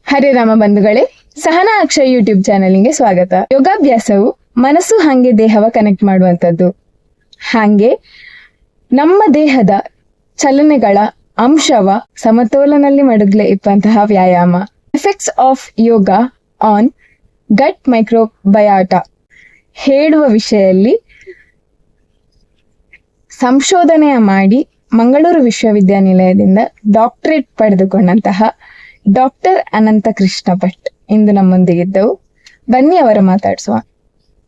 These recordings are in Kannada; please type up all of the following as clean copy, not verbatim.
ಹರೇ ರಾಮ ಬಂಧುಗಳೇ, ಸಹನಾ ಅಕ್ಷಯ್ ಯೂಟ್ಯೂಬ್ ಚಾನೆಲ್ಗೆ ಸ್ವಾಗತ. ಯೋಗಾಭ್ಯಾಸವು ಮನಸ್ಸು ಹಾಗೆ ದೇಹವ ಕನೆಕ್ಟ್ ಮಾಡುವಂಥದ್ದು. ಹಾಗೆ ನಮ್ಮ ದೇಹದ ಚಲನೆಗಳ ಅಂಶವ ಸಮತೋಲನಲ್ಲಿ ಮಡಗ್ಲೆ ಇಪ್ಪಂತಹ ವ್ಯಾಯಾಮ. ಎಫೆಕ್ಟ್ಸ್ ಆಫ್ ಯೋಗ ಆನ್ ಗಟ್ ಮೈಕ್ರೋಬಯಾಟ ಹೇಳುವ ವಿಷಯಲ್ಲಿ ಸಂಶೋಧನೆಯ ಮಾಡಿ ಮಂಗಳೂರು ವಿಶ್ವವಿದ್ಯಾನಿಲಯದಿಂದ ಡಾಕ್ಟರೇಟ್ ಪಡೆದುಕೊಂಡಂತಹ ಡಾಕ್ಟರ್ ಅನಂತ ಕೃಷ್ಣ ಭಟ್ ಇಂದು ನಮ್ಮೊಂದಿಗಿದ್ದವು. ಬನ್ನಿ ಅವರ ಮಾತಾಡ್ಸುವ.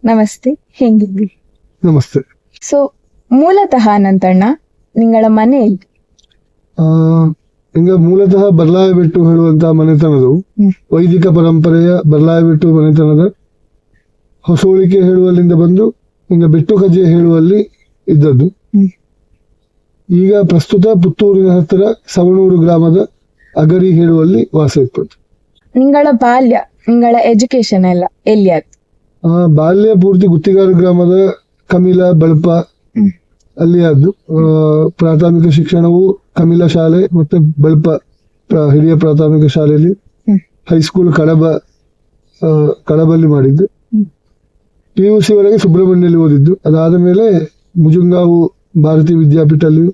ನಮಸ್ತೆ, ಹೇಗಿದ್ವಿ? ನಮಸ್ತೆ. ಸೊ ಮೂಲತಃ ಅನಂತಣ್ಣ ನಿಂಗಳ ಮನೆ ಹಿಂಗ ಮೂಲತಃ ಬರ್ಲಾಯಬಿಟ್ಟು ಹೇಳುವಂತಹ ಮನೆತನದು ವೈದಿಕ ಪರಂಪರೆಯ ಬರ್ಲಾಯಬಿಟ್ಟು ಮನೆತನದ ಹೊಸೋಳಿಕೆ ಹೇಳುವಲ್ಲಿಂದ ಬಂದು ಹಿಂಗ ಬೆಟ್ಟು ಕಜೆ ಹೇಳುವಲ್ಲಿ ಇದ್ದದ್ದು. ಈಗ ಪ್ರಸ್ತುತ ಪುತ್ತೂರಿನ ಹತ್ತಿರ ಸವಣೂರು ಗ್ರಾಮದ ಅಗರಿ ಹೇಳುವಲ್ಲಿ ವಾಸ ಇತ್ತು. ನಿಂಗಳ ಬಾಲ್ಯ, ನಿಂಗಳ ಎಜುಕೇಶನ್ ಎಲ್ಲ ಎಲ್ಲಿ ಆಯ್ತು? ಬಾಲ್ಯ ಪೂರ್ತಿ ಗುತ್ತಿಗಾರ ಗ್ರಾಮದ ಕಮಿಲ ಬಳಪ ಅಲ್ಲಿ ಆದ್ದು. ಪ್ರಾಥಮಿಕ ಶಿಕ್ಷಣವು ಕಮಿಲ ಶಾಲೆ ಮತ್ತೆ ಬಳಪ ಹಿರಿಯ ಪ್ರಾಥಮಿಕ ಶಾಲೆಯಲ್ಲಿ, ಹೈಸ್ಕೂಲ್ ಕಡಬಲ್ಲಿ ಮಾಡಿದ್ದು. PUC ವರೆಗೆ ಸುಬ್ರಹ್ಮಣ್ಯಲ್ಲಿ ಓದಿದ್ದು. ಅದಾದ ಮೇಲೆ ಮುಜುಂಗಾವು ಭಾರತೀಯ ವಿದ್ಯಾಪೀಠಲ್ಲಿ,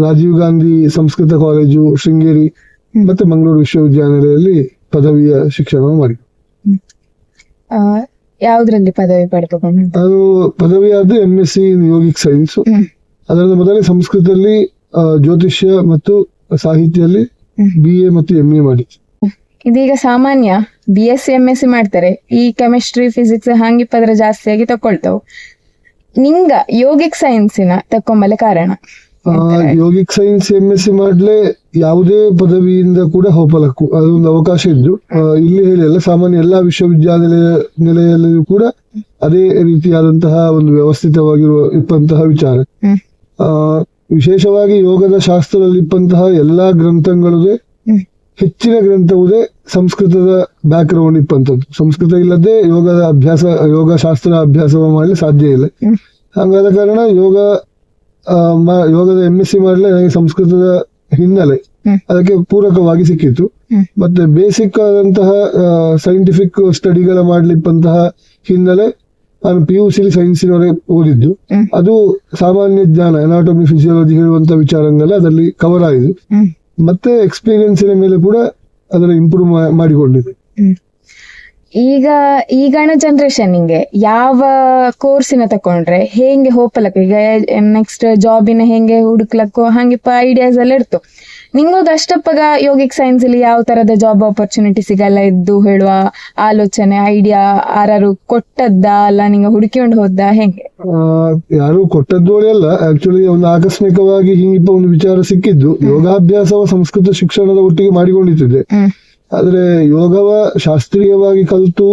ರಾಜೀವ್ ಗಾಂಧಿ ಸಂಸ್ಕೃತ ಕಾಲೇಜು ಶೃಂಗೇರಿ ಮತ್ತೆ ಮಂಗಳೂರು ವಿಶ್ವವಿದ್ಯಾನಿಲಯದಲ್ಲಿ ಪದವಿಯ ಶಿಕ್ಷಣವನ್ನು ಮಾಡಿ. ಯಾವ್ದ್ರಲ್ಲಿ ಪದವಿ ಪಡೆದುಕೊಂಡು? ಅದು ಪದವಿ ಆದ್ರೆ MSc ಯೋಗಿಕ್ ಸೈನ್ಸ್. ಅದರ ಮೊದಲೇ ಸಂಸ್ಕೃತದಲ್ಲಿ ಜ್ಯೋತಿಷ್ಯ ಮತ್ತು ಸಾಹಿತ್ಯದಲ್ಲಿ BA ಮತ್ತು MA ಮಾಡಿ. ಇದೀಗ ಸಾಮಾನ್ಯ BSc MSc ಮಾಡ್ತಾರೆ, ಈ ಕೆಮಿಸ್ಟ್ರಿ ಫಿಸಿಕ್ಸ್ ಹಾಂಗಿಪ್ಪದ್ರ ಜಾಸ್ತಿಯಾಗಿ ತಕೊಳ್ತಾವ್. ನಿಂಗ ಯೋಗಿಕ್ ಸೈನ್ಸಿನ ತಕೊಂಬಲೆ ಕಾರಣ? ಯೋಗಿಕ್ ಸೈನ್ಸ್ MSc ಮಾಡ್ಲೆ ಯಾವುದೇ ಪದವಿಯಿಂದ ಕೂಡ ಹೋಗಲಕ್ಕು ಅದೊಂದು ಅವಕಾಶ ಇದ್ದು. ಇಲ್ಲಿ ಹೇಳಿಲ್ಲ, ಸಾಮಾನ್ಯ ಎಲ್ಲಾ ವಿಶ್ವವಿದ್ಯಾನಿಲಯದಲ್ಲಿಯೂ ಕೂಡ ಅದೇ ರೀತಿಯಾದಂತಹ ಒಂದು ವ್ಯವಸ್ಥಿತವಾಗಿರುವ ಇಪ್ಪಂತಹ ವಿಚಾರ. ವಿಶೇಷವಾಗಿ ಯೋಗದ ಶಾಸ್ತ್ರದಲ್ಲಿ ಇಪ್ಪಂತಹ ಎಲ್ಲಾ ಗ್ರಂಥಗಳೇ ಹೆಚ್ಚಿನ ಗ್ರಂಥವುದೇ ಸಂಸ್ಕೃತದ ಬ್ಯಾಕ್ ಗ್ರೌಂಡ್ ಇಪ್ಪಂಥದ್ದು. ಸಂಸ್ಕೃತ ಇಲ್ಲದೆ ಯೋಗ ಶಾಸ್ತ್ರ ಅಭ್ಯಾಸ ಮಾಡಲಿ ಸಾಧ್ಯ ಇಲ್ಲ. ಹಾಗಾದ ಕಾರಣ ಯೋಗದ MSc ಮಾಡಲಿ ನನಗೆ ಸಂಸ್ಕೃತದ ಹಿನ್ನೆಲೆ ಅದಕ್ಕೆ ಪೂರಕವಾಗಿ ಸಿಕ್ಕಿತ್ತು. ಮತ್ತೆ ಬೇಸಿಕ್ ಆದಂತಹ ಸೈಂಟಿಫಿಕ್ ಸ್ಟಡಿಗಳ ಮಾಡ್ಲಿಪ್ಪಂತಹ ಹಿನ್ನೆಲೆ ನಾನು PUC ಸೈನ್ಸಿನವರೆಗೆ ಓದಿದ್ದು. ಅದು ಸಾಮಾನ್ಯ ಜ್ಞಾನ, ಅನಾಟಮಿ ಫಿಸಿಯಾಲಜಿ ಹೇಳುವಂತ ವಿಚಾರಗಳೆಲ್ಲ ಅದರಲ್ಲಿ ಕವರ್ ಆಗಿದೆ. ಮತ್ತೆ ಎಕ್ಸ್ಪೀರಿಯನ್ಸಿನ ಮೇಲೆ ಕೂಡ ಅದನ್ನ ಇಂಪ್ರೂವ್ ಮಾಡಿಕೊಂಡಿದೆ. ಈಗಣ ಜನರೇಷನ್ಗೆ ಯಾವ ಕೋರ್ಸಿನ ತಕೊಂಡ್ರೆ ಹೆಂಗೆ ಹೋಗ್ಲಕ್ಕ, ಈಗ ನೆಕ್ಸ್ಟ್ ಜಾಬಿನ ಹೆಂಗೆ ಹುಡುಕ್ಲಕ್ಕೋ ಹಂಗಿಪ್ಪ ಐಡಿಯಾಸ್ ಎಲ್ಲ ಇರ್ತು. ನಿಂಗೋದು ಅಷ್ಟಪ್ಪಗ ಯೋಗಿಕ್ ಸೈನ್ಸ್ ಅಲ್ಲಿ ಯಾವ ತರದ ಜಾಬ್ ಆಪರ್ಚುನಿಟೀಸಿಗೆಲ್ಲ ಇದ್ದು ಹೇಳುವ ಆಲೋಚನೆ, ಐಡಿಯಾ ಯಾರು ಕೊಟ್ಟದ್ದ ಅಲ್ಲ ನಿಂಗೆ ಹುಡುಕಿಕೊಂಡು ಹೋದ ಹೆಂಗೆ? ಯಾರು ಕೊಟ್ಟದ್ದು ಅಲ್ಲ, ಆಕ್ಚುಲಿ ಒಂದು ಆಕಸ್ಮಿಕವಾಗಿ ಹಿಂಗಿಪ್ಪ ಒಂದು ವಿಚಾರ ಸಿಕ್ಕಿದ್ದು. ಯೋಗಾಭ್ಯಾಸವ ಸಂಸ್ಕೃತ ಶಿಕ್ಷಣದ ಒಟ್ಟಿಗೆ ಮಾಡಿಕೊಂಡಿದ್ದೆ. ಆದ್ರೆ ಯೋಗವ ಶಾಸ್ತ್ರೀಯವಾಗಿ ಕಲಿತು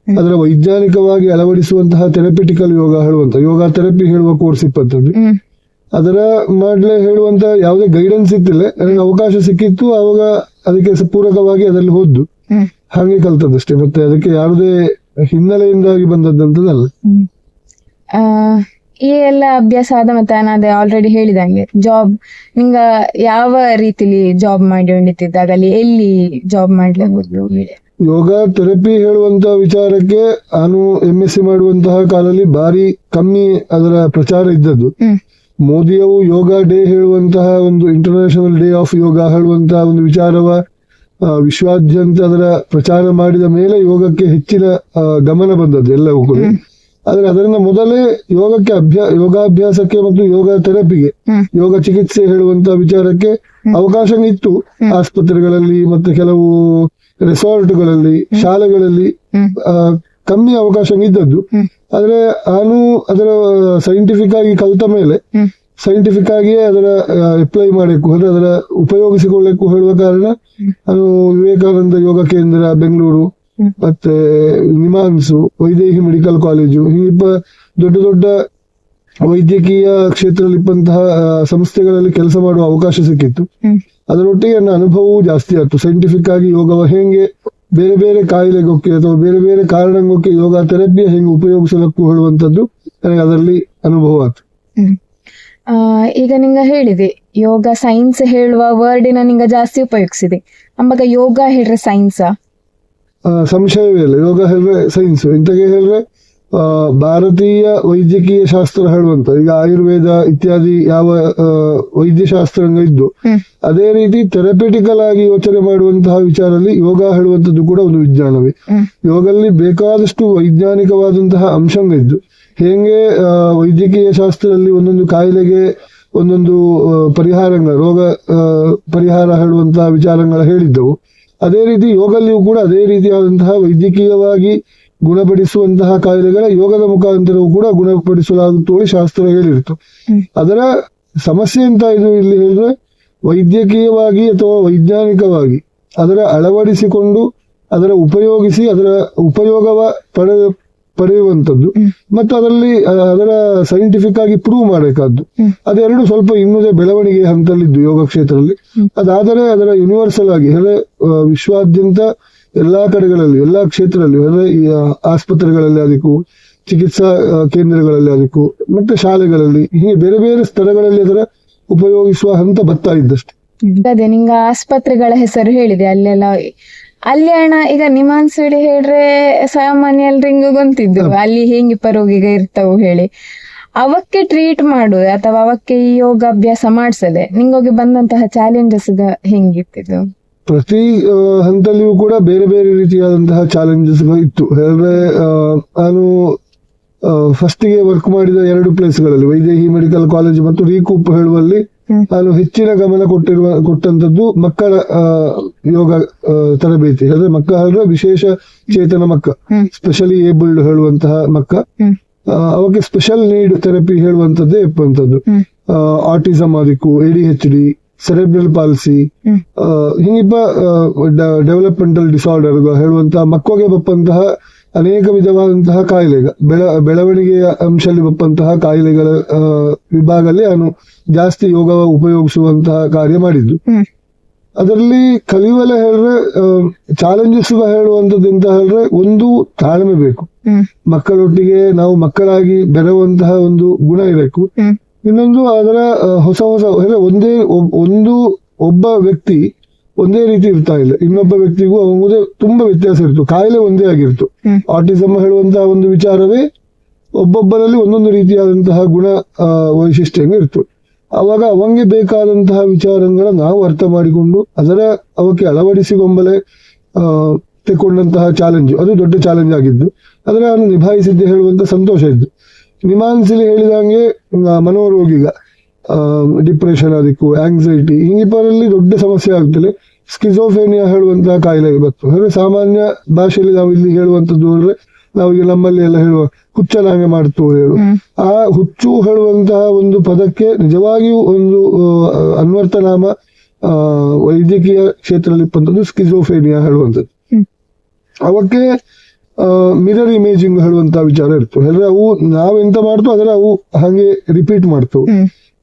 ಅದರ ವೈಜ್ಞಾನಿಕವಾಗಿ ಅಳವಡಿಸುವಂತಹ ಥೆರಪಿಟಿಕಲ್ ಯೋಗ ಹೇಳುವಂತ ಯೋಗ ಥೆರಪಿ ಹೇಳುವ ಕೋರ್ಸ್ ಇಪ್ಪತ್ತದ್ದು. ಅದರ ಮಾಡ್ಲೆ ಹೇಳುವಂತ ಯಾವುದೇ ಗೈಡೆನ್ಸ್ ಇತ್ತಿಲ್ಲ, ನನಗೆ ಅವಕಾಶ ಸಿಕ್ಕಿತ್ತು. ಅವಾಗ ಅದಕ್ಕೆ ಪೂರಕವಾಗಿ ಅದರಲ್ಲಿ ಹೋದ್ದು, ಹಾಗೆ ಕಲ್ತದಷ್ಟೇ. ಮತ್ತೆ ಅದಕ್ಕೆ ಯಾವುದೇ ಹಿನ್ನೆಲೆಯಿಂದಾಗಿ ಬಂದದ್ದಂತದಲ್ಲ. ಈ ಎಲ್ಲ ಅಭ್ಯಾಸ ಆದ ಮತ್ತೆ ಅದೇ ಆಲ್ರೆಡಿ ಹೇಳಿದಂಗೆ ಜಾಬ್ ನಿಂಗ ಯಾವ ರೀತಿಲಿ ಜಾಬ್ ಮಾಡಿಕೊಂಡಿದ್ದಾಗಲಿ ಎಲ್ಲಿ ಜಾಬ್ ಮಾಡ್ಲೇಬಹುದು? ಯೋಗ ಥೆರಪಿ ಹೇಳುವಂತ ವಿಚಾರಕ್ಕೆ ನಾನು MSc ಮಾಡುವಂತಹ ಕಾಲದಲ್ಲಿ ಬಾರಿ ಕಮ್ಮಿ ಅದರ ಪ್ರಚಾರ ಇದ್ದದ್ದು. ಮೋದಿಯವು ಯೋಗ ಡೇ ಹೇಳುವಂತಹ ಒಂದು ಇಂಟರ್ನ್ಯಾಷನಲ್ ಡೇ ಆಫ್ ಯೋಗ ಹೇಳುವಂತಹ ಒಂದು ವಿಚಾರವ ವಿಶ್ವಾದ್ಯಂತ ಅದರ ಪ್ರಚಾರ ಮಾಡಿದ ಮೇಲೆ ಯೋಗಕ್ಕೆ ಹೆಚ್ಚಿನ ಗಮನ ಬಂದದ್ದು ಎಲ್ಲವೂ ಕೂಡ. ಆದ್ರೆ ಅದರಿಂದ ಮೊದಲೇ ಯೋಗಾಭ್ಯಾಸಕ್ಕೆ ಮತ್ತು ಯೋಗ ಥೆರಪಿಗೆ, ಯೋಗ ಚಿಕಿತ್ಸೆ ಹೇಳುವಂತ ವಿಚಾರಕ್ಕೆ ಅವಕಾಶ ಇತ್ತು. ಆಸ್ಪತ್ರೆಗಳಲ್ಲಿ ಮತ್ತೆ ಕೆಲವು ರೆಸಾರ್ಟ್ಗಳಲ್ಲಿ, ಶಾಲೆಗಳಲ್ಲಿ ಕಮ್ಮಿ ಅವಕಾಶ ಇದ್ದದ್ದು. ಆದ್ರೆ ನಾನು ಅದರ ಸೈಂಟಿಫಿಕ್ ಆಗಿ ಕಲಿತ ಮೇಲೆ ಸೈಂಟಿಫಿಕ್ ಆಗಿಯೇ ಅದರ ಅಪ್ಲೈ ಮಾಡಬೇಕು, ಅಂದ್ರೆ ಅದರ ಉಪಯೋಗಿಸಿಕೊಳ್ಳಬೇಕು ಹೇಳುವ ಕಾರಣ ನಾನು ವಿವೇಕಾನಂದ ಯೋಗ ಕೇಂದ್ರ ಬೆಂಗಳೂರು ಮತ್ತೆ ನಿಮಾನ್ಸು, ವೈದೇಹಿ ಮೆಡಿಕಲ್ ಕಾಲೇಜು, ಹೀಗ ದೊಡ್ಡ ದೊಡ್ಡ ವೈದ್ಯಕೀಯ ಕ್ಷೇತ್ರದಲ್ಲಿ ಇಪ್ಪಂತಹ ಸಂಸ್ಥೆಗಳಲ್ಲಿ ಕೆಲಸ ಮಾಡುವ ಅವಕಾಶ ಸಿಕ್ಕಿತ್ತು. ಅದರೊಟ್ಟಿಗೆ ನನ್ನ ಅನುಭವವೂ ಜಾಸ್ತಿ ಆಯ್ತು. ಸೈಂಟಿಫಿಕ್ ಆಗಿ ಯೋಗವ ಹೆಂಗೆ ಬೇರೆ ಬೇರೆ ಕಾಯಿಲೆಗೊಕ್ಕೆ ಅಥವಾ ಬೇರೆ ಬೇರೆ ಕಾರಣಕ್ಕೆ ಯೋಗ ಥೆರಪಿಯ ಹೆಂಗೆ ಉಪಯೋಗಿಸಲಕ್ಕೂ ಹೇಳುವಂತದ್ದು ನನಗೆ ಅದರಲ್ಲಿ ಅನುಭವ ಆಯ್ತು. ಈಗ ನಿಂಗ ಹೇಳಿದೆ ಯೋಗ ಸೈನ್ಸ್ ಹೇಳುವ ವರ್ಡಿನ ನಿಂಗ ಜಾಸ್ತಿ ಉಪಯೋಗಿಸಿದೆ ಅಂಬಾಗ ಯೋಗ ಹೇಳ್ರೆ ಸೈನ್ಸ್ ಸಂಶಯವೇ ಇಲ್ಲ. ಯೋಗ ಹೇಳಿದ್ರೆ ಸೈನ್ಸ್ ಇಂತಗೆ ಹೇಳಿದ್ರೆ ಭಾರತೀಯ ವೈದ್ಯಕೀಯ ಶಾಸ್ತ್ರ ಹೇಳುವಂತ ಈಗ ಆಯುರ್ವೇದ ಇತ್ಯಾದಿ ಯಾವ ವೈದ್ಯಶಾಸ್ತ್ರ ಇದ್ದು ಅದೇ ರೀತಿ ಥೆರಪೆಟಿಕಲ್ ಆಗಿ ಯೋಚನೆ ಮಾಡುವಂತಹ ವಿಚಾರದಲ್ಲಿ ಯೋಗ ಹೇಳುವಂತದ್ದು ಕೂಡ ಒಂದು ವಿಜ್ಞಾನವೇ. ಯೋಗದಲ್ಲಿ ಬೇಕಾದಷ್ಟು ವೈಜ್ಞಾನಿಕವಾದಂತಹ ಅಂಶಗಳಿದ್ದು ಹೇಗೆ ವೈದ್ಯಕೀಯ ಶಾಸ್ತ್ರದಲ್ಲಿ ಒಂದೊಂದು ಕಾಯಿಲೆಗೆ ಒಂದೊಂದು ಪರಿಹಾರಗಳ ರೋಗ ಪರಿಹಾರ ಹೇಳುವಂತಹ ವಿಚಾರಗಳ ಹೇಳಿದ್ದವು, ಅದೇ ರೀತಿ ಯೋಗದಲ್ಲಿಯೂ ಕೂಡ ಅದೇ ರೀತಿಯಾದಂತಹ ವೈದ್ಯಕೀಯವಾಗಿ ಗುಣಪಡಿಸುವಂತಹ ಕಾಯಿಲೆಗಳ ಯೋಗದ ಮುಖಾಂತರವೂ ಕೂಡ ಗುಣಪಡಿಸಲಾಗುತ್ತದೆ ಶಾಸ್ತ್ರ ಹೇಳಿರ್ತು. ಅದರ ಸಮಸ್ಯೆ ಅಂತ ಇದು ಇಲ್ಲಿ ಹೇಳಿದ್ರೆ ವೈದ್ಯಕೀಯವಾಗಿ ಅಥವಾ ವೈಜ್ಞಾನಿಕವಾಗಿ ಅದರ ಅಳವಡಿಸಿಕೊಂಡು ಅದರ ಉಪಯೋಗಿಸಿ ಅದರ ಉಪಯೋಗವ ಪಡೆಯುವಂಥದ್ದು ಮತ್ತು ಅದರಲ್ಲಿ ಅದರ ಸೈಂಟಿಫಿಕ್ ಆಗಿ ಪ್ರೂವ್ ಮಾಡಬೇಕಾದ್ದು ಅದೆರಡು ಸ್ವಲ್ಪ ಇನ್ನುದೇ ಬೆಳವಣಿಗೆ ಹಂತಲ್ಲಿದ್ದು ಯೋಗ ಕ್ಷೇತ್ರದಲ್ಲಿ. ಅದಾದರೆ ಅದರ ಯೂನಿವರ್ಸಲ್ ಆಗಿ ಅಂದರೆ ವಿಶ್ವಾದ್ಯಂತ ಎಲ್ಲಾ ಕಡೆಗಳಲ್ಲಿ ಎಲ್ಲಾ ಕ್ಷೇತ್ರದಲ್ಲಿ ಅಂದರೆ ಈ ಆಸ್ಪತ್ರೆಗಳಲ್ಲಿ ಅದಕ್ಕೂ ಚಿಕಿತ್ಸಾ ಕೇಂದ್ರಗಳಲ್ಲಿ ಅದಕ್ಕೂ ಮತ್ತೆ ಶಾಲೆಗಳಲ್ಲಿ ಹೀಗೆ ಬೇರೆ ಬೇರೆ ಸ್ಥಳಗಳಲ್ಲಿ ಅದರ ಉಪಯೋಗಿಸುವ ಹಂತ ಬರ್ತಾ ಇದ್ದಷ್ಟೇ. ಅದೇ ನಿಂಗ ಆಸ್ಪತ್ರೆಗಳ ಹೆಸರು ಹೇಳಿದೆ ಅಲ್ಲೆಲ್ಲ ಅಲ್ಲಿ ಅಣ್ಣ ಈಗ ನಿಮಾನ್ಸುಡಿ ಹೇಳ್ರೆ ಸಾಮಾನ್ಯ ಎಲ್ರಿಗೂ ಗೊತ್ತಿದ್ದು ಅಲ್ಲಿ ಹೆಂಗಿಪ್ಪ ರೋಗಿಗ ಇರ್ತಾವು ಹೇಳಿ ಅವಕ್ಕೆ ಟ್ರೀಟ್ ಮಾಡುದು ಅಥವಾ ಅವಕ್ಕೆ ಈ ಯೋಗ ಅಭ್ಯಾಸ ಮಾಡ್ಸದೆ ನಿಂಗೋಗಿ ಬಂದಂತಹ ಚಾಲೆಂಜಸ್ ಹೆಂಗಿರ್ತಿದ್ದು? ಪ್ರತಿ ಹಂತಲ್ಲಿಯೂ ಕೂಡ ಬೇರೆ ಬೇರೆ ರೀತಿಯಾದಂತಹ ಚಾಲೆಂಜಸ್ ಇತ್ತು. ಹೇಳಿದ್ರೆ ನಾನು ಫಸ್ಟಿಗೆ ವರ್ಕ್ ಮಾಡಿದ 2 ಪ್ಲೇಸ್ಗಳಲ್ಲಿ ವೈದೇಹಿ ಮೆಡಿಕಲ್ ಕಾಲೇಜ್ ಮತ್ತು ರೀಕೂಪ್ ಹೇಳುವಲ್ಲಿ ನಾನು ಹೆಚ್ಚಿನ ಗಮನ ಕೊಟ್ಟಂತದ್ದು ಮಕ್ಕಳ ಯೋಗ ತರಬೇತಿ. ಹೇಳಿದ್ರೆ ಮಕ್ಕ ಹೇಳಿದ್ರೆ ವಿಶೇಷ ಚೇತನ ಮಕ್ಕ, ಸ್ಪೆಷಲಿ ಏಬಲ್ಡ್ ಹೇಳುವಂತಹ ಮಕ್ಕ, ಅವಕ್ಕೆ ಸ್ಪೆಷಲ್ ನೀಡ್ ಥೆರಪಿ ಹೇಳುವಂತದ್ದೇ ಇಪ್ಪಂತದ್ದು. ಆಟಿಸಮ್ ಅದಕ್ಕೂ ADHD ಸೆರೆಬ್ರಲ್ ಪಾಲ್ಸಿ ಹಿಂಗಿಪ್ಪ ಡೆವಲಪ್ಮೆಂಟಲ್ ಡಿಸಾರ್ಡರ್ ಹೇಳುವಂತಹ ಮಕ್ಕಳಿಗೆ ಬಪ್ಪಂತಹ ಅನೇಕ ವಿಧವಾದಂತಹ ಕಾಯಿಲೆಗ ಬೆಳವಣಿಗೆಯ ಅಂಶದಲ್ಲಿ ಬಪ್ಪಂತಹ ಕಾಯಿಲೆಗಳ ವಿಭಾಗದಲ್ಲಿ ನಾನು ಜಾಸ್ತಿ ಯೋಗ ಉಪಯೋಗಿಸುವಂತಹ ಕಾರ್ಯ ಮಾಡಿದ್ದು. ಅದರಲ್ಲಿ ಕಲಿಯುವಲ್ಲ ಹೇಳಿದ್ರೆ ಚಾಲೆಂಜಸ್ ಹೇಳುವಂಥದ್ದು ಅಂತ ಹೇಳಿದ್ರೆ ಒಂದು ತಾಳ್ಮೆ ಬೇಕು, ಮಕ್ಕಳೊಟ್ಟಿಗೆ ನಾವು ಮಕ್ಕಳಾಗಿ ಬೆರೆಯುವಂತಹ ಒಂದು ಗುಣ ಇರಬೇಕು. ಇನ್ನೊಂದು ಅದರ ಹೊಸ ಒಬ್ಬ ವ್ಯಕ್ತಿ ಒಂದೇ ರೀತಿ ಇರ್ತಾ ಇಲ್ಲ, ಇನ್ನೊಬ್ಬ ವ್ಯಕ್ತಿಗೂ ಅವನಿಗೂ ತುಂಬಾ ವ್ಯತ್ಯಾಸ ಇರ್ತು, ಕಾಯಿಲೆ ಒಂದೇ ಆಗಿರ್ತು. ಆಟಿಸಮ್ ಹೇಳುವಂತಹ ಒಂದು ವಿಚಾರವೇ ಒಬ್ಬೊಬ್ಬರಲ್ಲಿ ಒಂದೊಂದು ರೀತಿಯಾದಂತಹ ಗುಣ ವೈಶಿಷ್ಟ್ಯ ಇರ್ತು. ಅವಾಗ ಅವಂಗೆ ಬೇಕಾದಂತಹ ವಿಚಾರಗಳ ನಾವು ಅರ್ಥ ಮಾಡಿಕೊಂಡು ಅವಕ್ಕೆ ಅಳವಡಿಸಿಕೊಂಬಲೆ ತೆಕೊಂಡಂತಹ ಚಾಲೆಂಜ್ ಅದು ದೊಡ್ಡ ಚಾಲೆಂಜ್ ಆಗಿದ್ದು. ಅದರ ನಾನು ನಿಭಾಯಿಸಿದ್ದೆ ಹೇಳುವಂತ ಸಂತೋಷ ಇದ್ದು. ನಿಮಾನ್ಸಿಲಿ ಹೇಳಿದಂಗೆ ಮನೋರೋಗಿಗ ಡಿಪ್ರೆಷನ್ ಅದಕ್ಕೂ ಆಂಗ್ಸೈಟಿ ಹಿಂಗಿಪ್ಪರಲ್ಲಿ ದೊಡ್ಡ ಸಮಸ್ಯೆ ಆಗ್ತದೆ. ಸ್ಕಿಜೋಫ್ರೇನಿಯಾ ಹೇಳುವಂತಹ ಕಾಯಿಲೆ ಬತ್ತು. ಅಂದ್ರೆ ಸಾಮಾನ್ಯ ಭಾಷೆಯಲ್ಲಿ ನಾವು ಇಲ್ಲಿ ಹೇಳುವಂತದ್ದು ಅಂದ್ರೆ ನಾವು ಈಗ ನಮ್ಮಲ್ಲಿ ಎಲ್ಲ ಹೇಳುವ ಹುಚ್ಚನಾಗೆ ಮಾಡ್ತೇವೆ ಹೇಳು, ಆ ಹುಚ್ಚು ಹೇಳುವಂತಹ ಒಂದು ಪದಕ್ಕೆ ನಿಜವಾಗಿಯೂ ಒಂದು ಅನ್ವರ್ಥನಾಮ ವೈದ್ಯಕೀಯ ಕ್ಷೇತ್ರದಲ್ಲಿ ಇಪ್ಪಂಥದ್ದು ಸ್ಕಿಜೋಫ್ರೇನಿಯಾ ಹೇಳುವಂಥದ್ದು. ಅವಕ್ಕೆ ಮಿರರ್ ಇಮೇಜಿಂಗ್ ಹೇಳುವಂತ ವಿಚಾರ ಇರ್ತವೆ. ಅಂದ್ರೆ ಅವು ನಾವೆಂತ ಮಾಡ್ತೋ ಅದರ ಅವು ಹಾಗೆ ರಿಪೀಟ್ ಮಾಡ್ತವೆ.